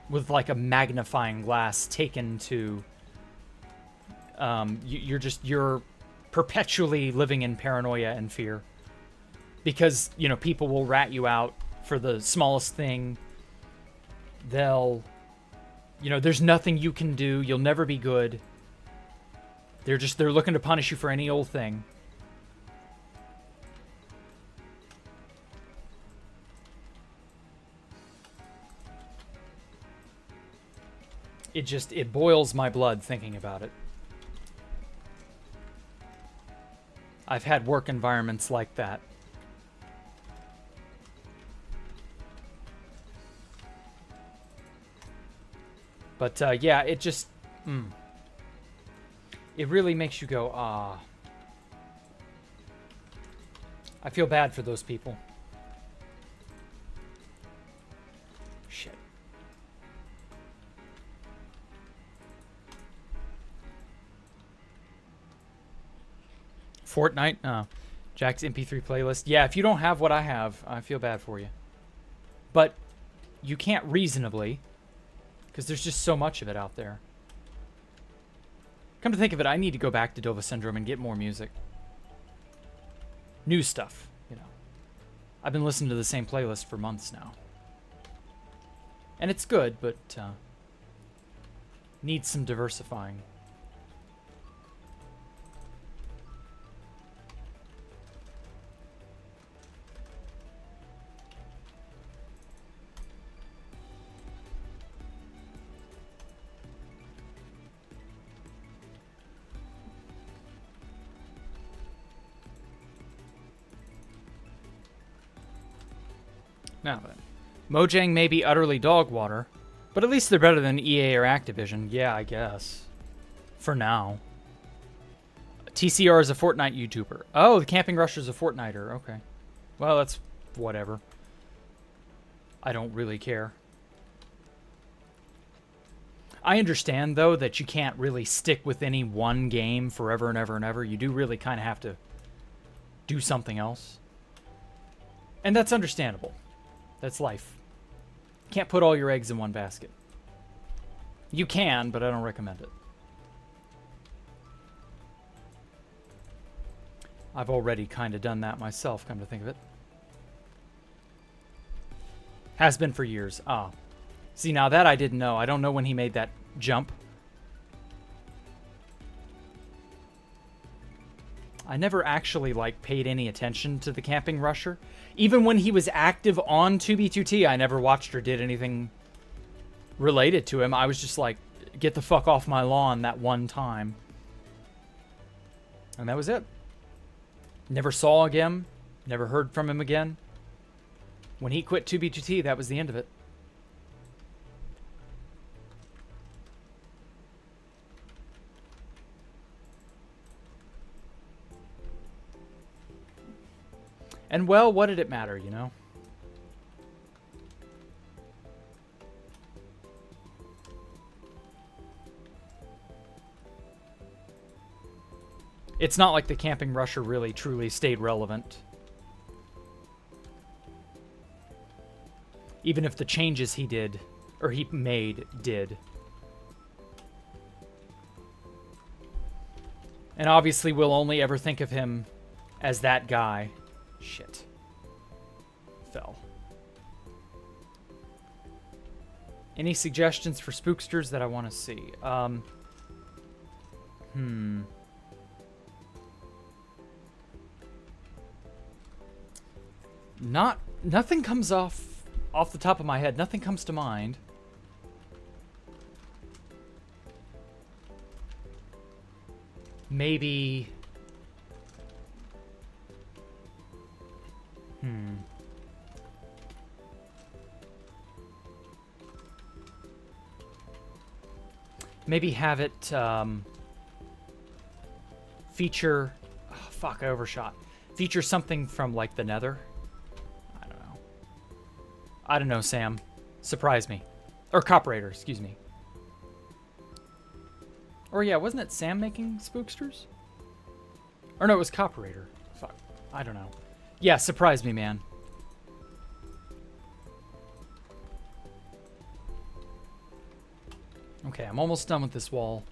with like a magnifying glass taken to... you're perpetually living in paranoia and fear. Because, you know, people will rat you out for the smallest thing. They'll, you know, there's nothing you can do. You'll never be good. They're looking to punish you for any old thing. It boils my blood thinking about it. I've had work environments like that. But, yeah, it just... It really makes you go, ah. I feel bad for those people. Shit. Fortnite? Jack's MP3 playlist. Yeah, if you don't have what I have, I feel bad for you. But you can't reasonably... because there's just so much of it out there. Come to think of it, I need to go back to Dova Syndrome and get more music. New stuff, you know. I've been listening to the same playlist for months now. And it's good, but needs some diversifying. Now then, Mojang may be utterly dog water, but at least they're better than EA or Activision. Yeah, I guess. For now. TCR is a Fortnite YouTuber. Oh, the Camping Rusher's a Fortniter. Okay. Well, that's whatever. I don't really care. I understand, though, that you can't really stick with any one game forever and ever and ever. You do really kind of have to do something else. And that's understandable. That's life. Can't put all your eggs in one basket. You can, but I don't recommend it. I've already kind of done that myself, come to think of it. Has been for years. Ah. See, now that I didn't know. I don't know when he made that jump. I never actually, like, paid any attention to the Camping Rusher. Even when he was active on 2B2T, I never watched or did anything related to him. I was just like, get the fuck off my lawn that one time. And that was it. Never saw again. Never heard from him again. When he quit 2B2T, that was the end of it. And, well, what did it matter, you know? It's not like the Camping Rusher really truly stayed relevant. Even if the changes he did, or he made, did. And obviously we'll only ever think of him as that guy. Shit. Fell. Any suggestions for spooksters that I want to see? Nothing comes off off the top of my head, nothing comes to mind. Maybe... Maybe have it feature... Oh, fuck, I overshot. Feature something from, like, the Nether. I don't know. I don't know, Sam. Surprise me. Or Coperator, excuse me. Or yeah, wasn't it Sam making Spooksters? Or no, it was Coperator. Fuck. I don't know. Yeah, surprise me, man. Okay, I'm almost done with this wall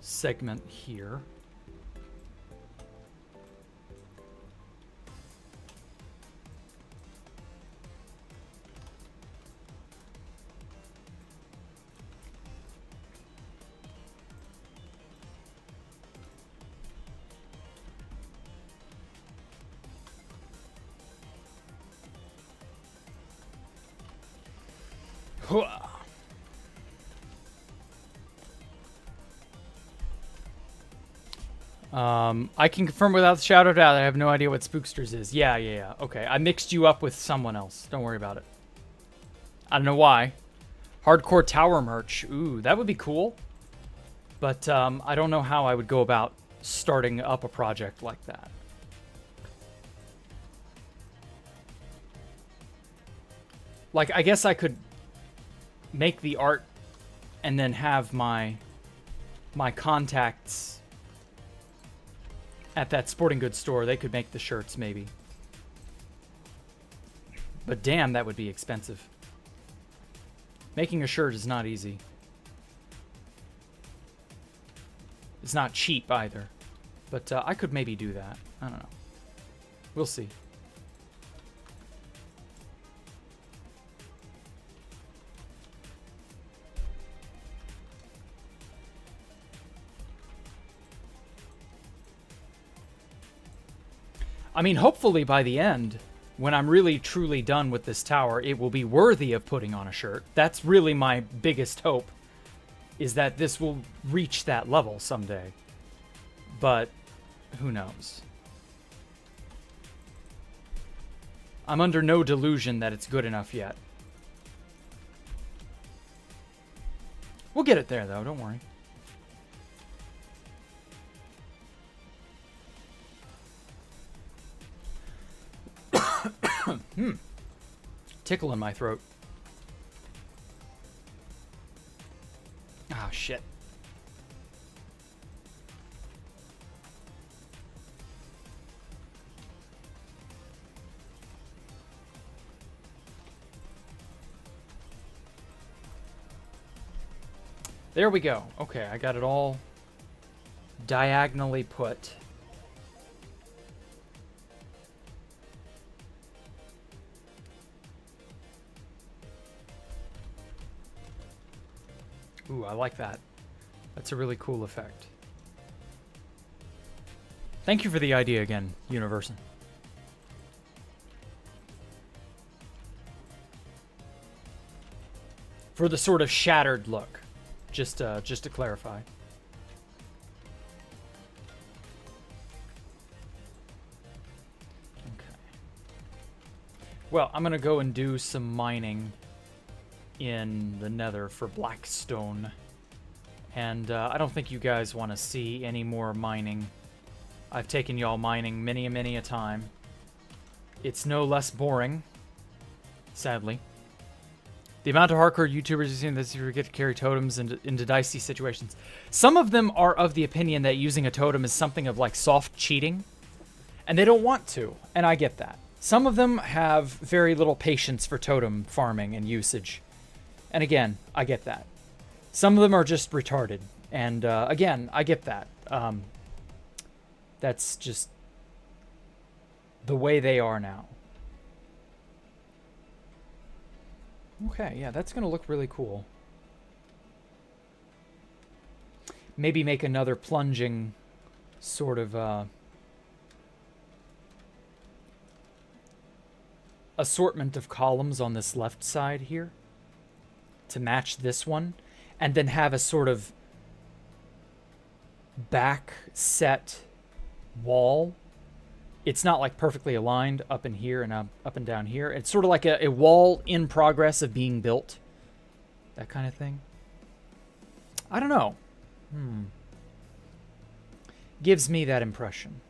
segment here. I can confirm without a shadow of doubt that I have no idea what Spooksters is. Yeah. Okay, I mixed you up with someone else. Don't worry about it. I don't know why. Hardcore Tower merch. Ooh, that would be cool. But I don't know how I would go about starting up a project like that. Like, I guess I could make the art and then have my contacts at that sporting goods store. They could make the shirts, maybe. But damn, that would be expensive. Making a shirt is not easy. It's not cheap either. But I could maybe do that. I don't know. We'll see. I mean, hopefully by the end, when I'm really truly done with this tower, it will be worthy of putting on a shirt. That's really my biggest hope, is that this will reach that level someday. But who knows? I'm under no delusion that it's good enough yet. We'll get it there, though. Don't worry. Tickle in my throat. Ah, shit. There we go. Okay, I got it all diagonally put. Ooh, I like that. That's a really cool effect. Thank you for the idea again, Universon. For the sort of shattered look, just to clarify. Okay. Well, I'm gonna go and do some mining in the Nether for Blackstone, and I don't think you guys want to see any more mining. I've taken y'all mining many a time. It's no less boring, sadly. The amount of hardcore YouTubers you've seen that you get to carry totems into dicey situations. Some of them are of the opinion that using a totem is something of like soft cheating, and they don't want to, and I get that. Some of them have very little patience for totem farming and usage. And again, I get that. Some of them are just retarded. And again, I get that. That's just the way they are now. Okay, yeah, that's going to look really cool. Maybe make another plunging sort of assortment of columns on this left side here to match this one, and then have a sort of back set wall. It's not like perfectly aligned up in here and up and down here. It's sort of like a wall in progress of being built. That kind of thing. I don't know. Gives me that impression.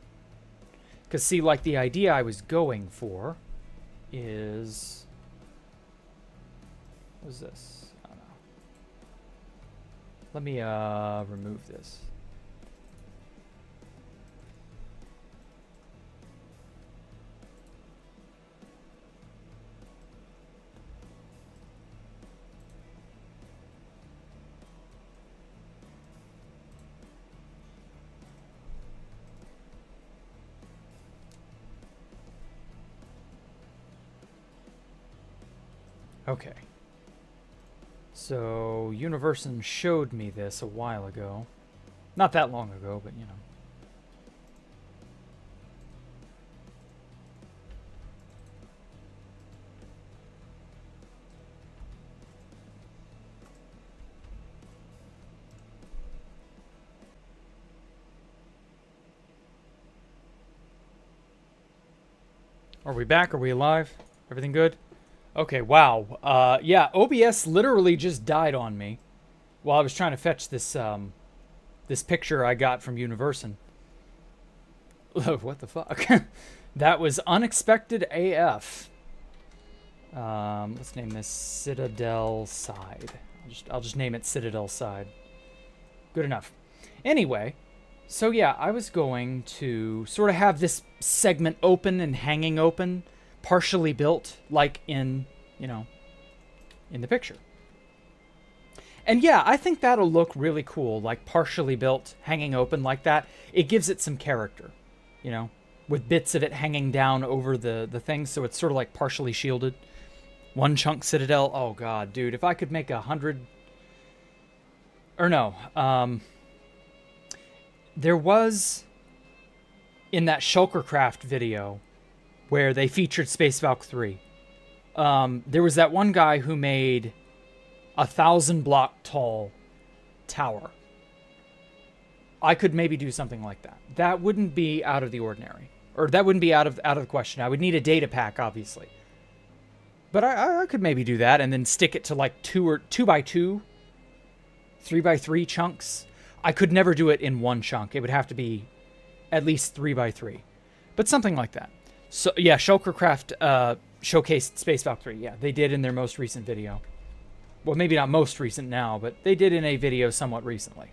Because, see, like, the idea I was going for is... What is this? I don't know. Let me remove this. Okay. So, Universon showed me this a while ago. Not that long ago, but you know. Are we back? Are we alive? Everything good? Okay, wow. Yeah, OBS literally just died on me while I was trying to fetch this this picture I got from Universon. What the fuck? That was unexpected AF. Let's name this Citadel Side. I'll just name it Citadel Side. Good enough. Anyway, so yeah, I was going to sort of have this segment open and hanging open, partially built, like in, you know, in the picture. And yeah, I think that'll look really cool, like partially built, hanging open like that. It gives it some character, you know, with bits of it hanging down over the thing, so it's sort of like partially shielded. One chunk Citadel. Oh god, dude, if I could make 100... Or no, there was, in that Shulkercraft video, where they featured Space Valk 3, there was that one guy who made 1,000 block tall tower. I could maybe do something like that. That wouldn't be out of the ordinary, or that wouldn't be out of the question. I would need a data pack, obviously, but I could maybe do that and then stick it to like 2x2, 3x3 chunks. I could never do it in one chunk. It would have to be at least 3x3, but something like that. So yeah, Shulkercraft showcased Space Valk 3. Yeah, they did in their most recent video. Well, maybe not most recent now, but they did in a video somewhat recently.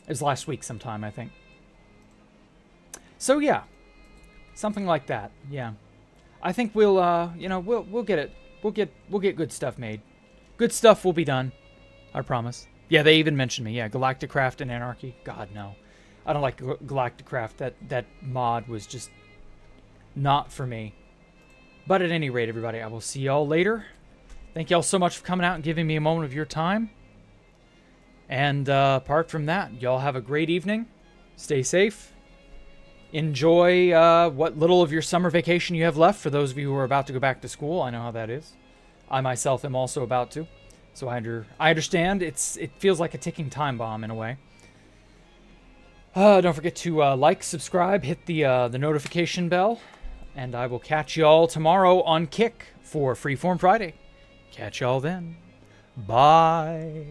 It was last week sometime, I think. So yeah, something like that. Yeah, I think we'll you know, we'll get it. We'll get good stuff made. Good stuff will be done. I promise. Yeah, they even mentioned me. Yeah, Galacticraft and Anarchy. God no, I don't like Galacticraft. That mod was just not for me. But at any rate, everybody, I will see y'all later. Thank y'all so much for coming out and giving me a moment of your time. And apart from that, y'all have a great evening. Stay safe. Enjoy what little of your summer vacation you have left. For those of you who are about to go back to school, I know how that is. I myself am also about to. So I understand. It feels like a ticking time bomb in a way. Don't forget to like, subscribe, hit the notification bell. And I will catch y'all tomorrow on Kick for Freeform Friday. Catch y'all then. Bye.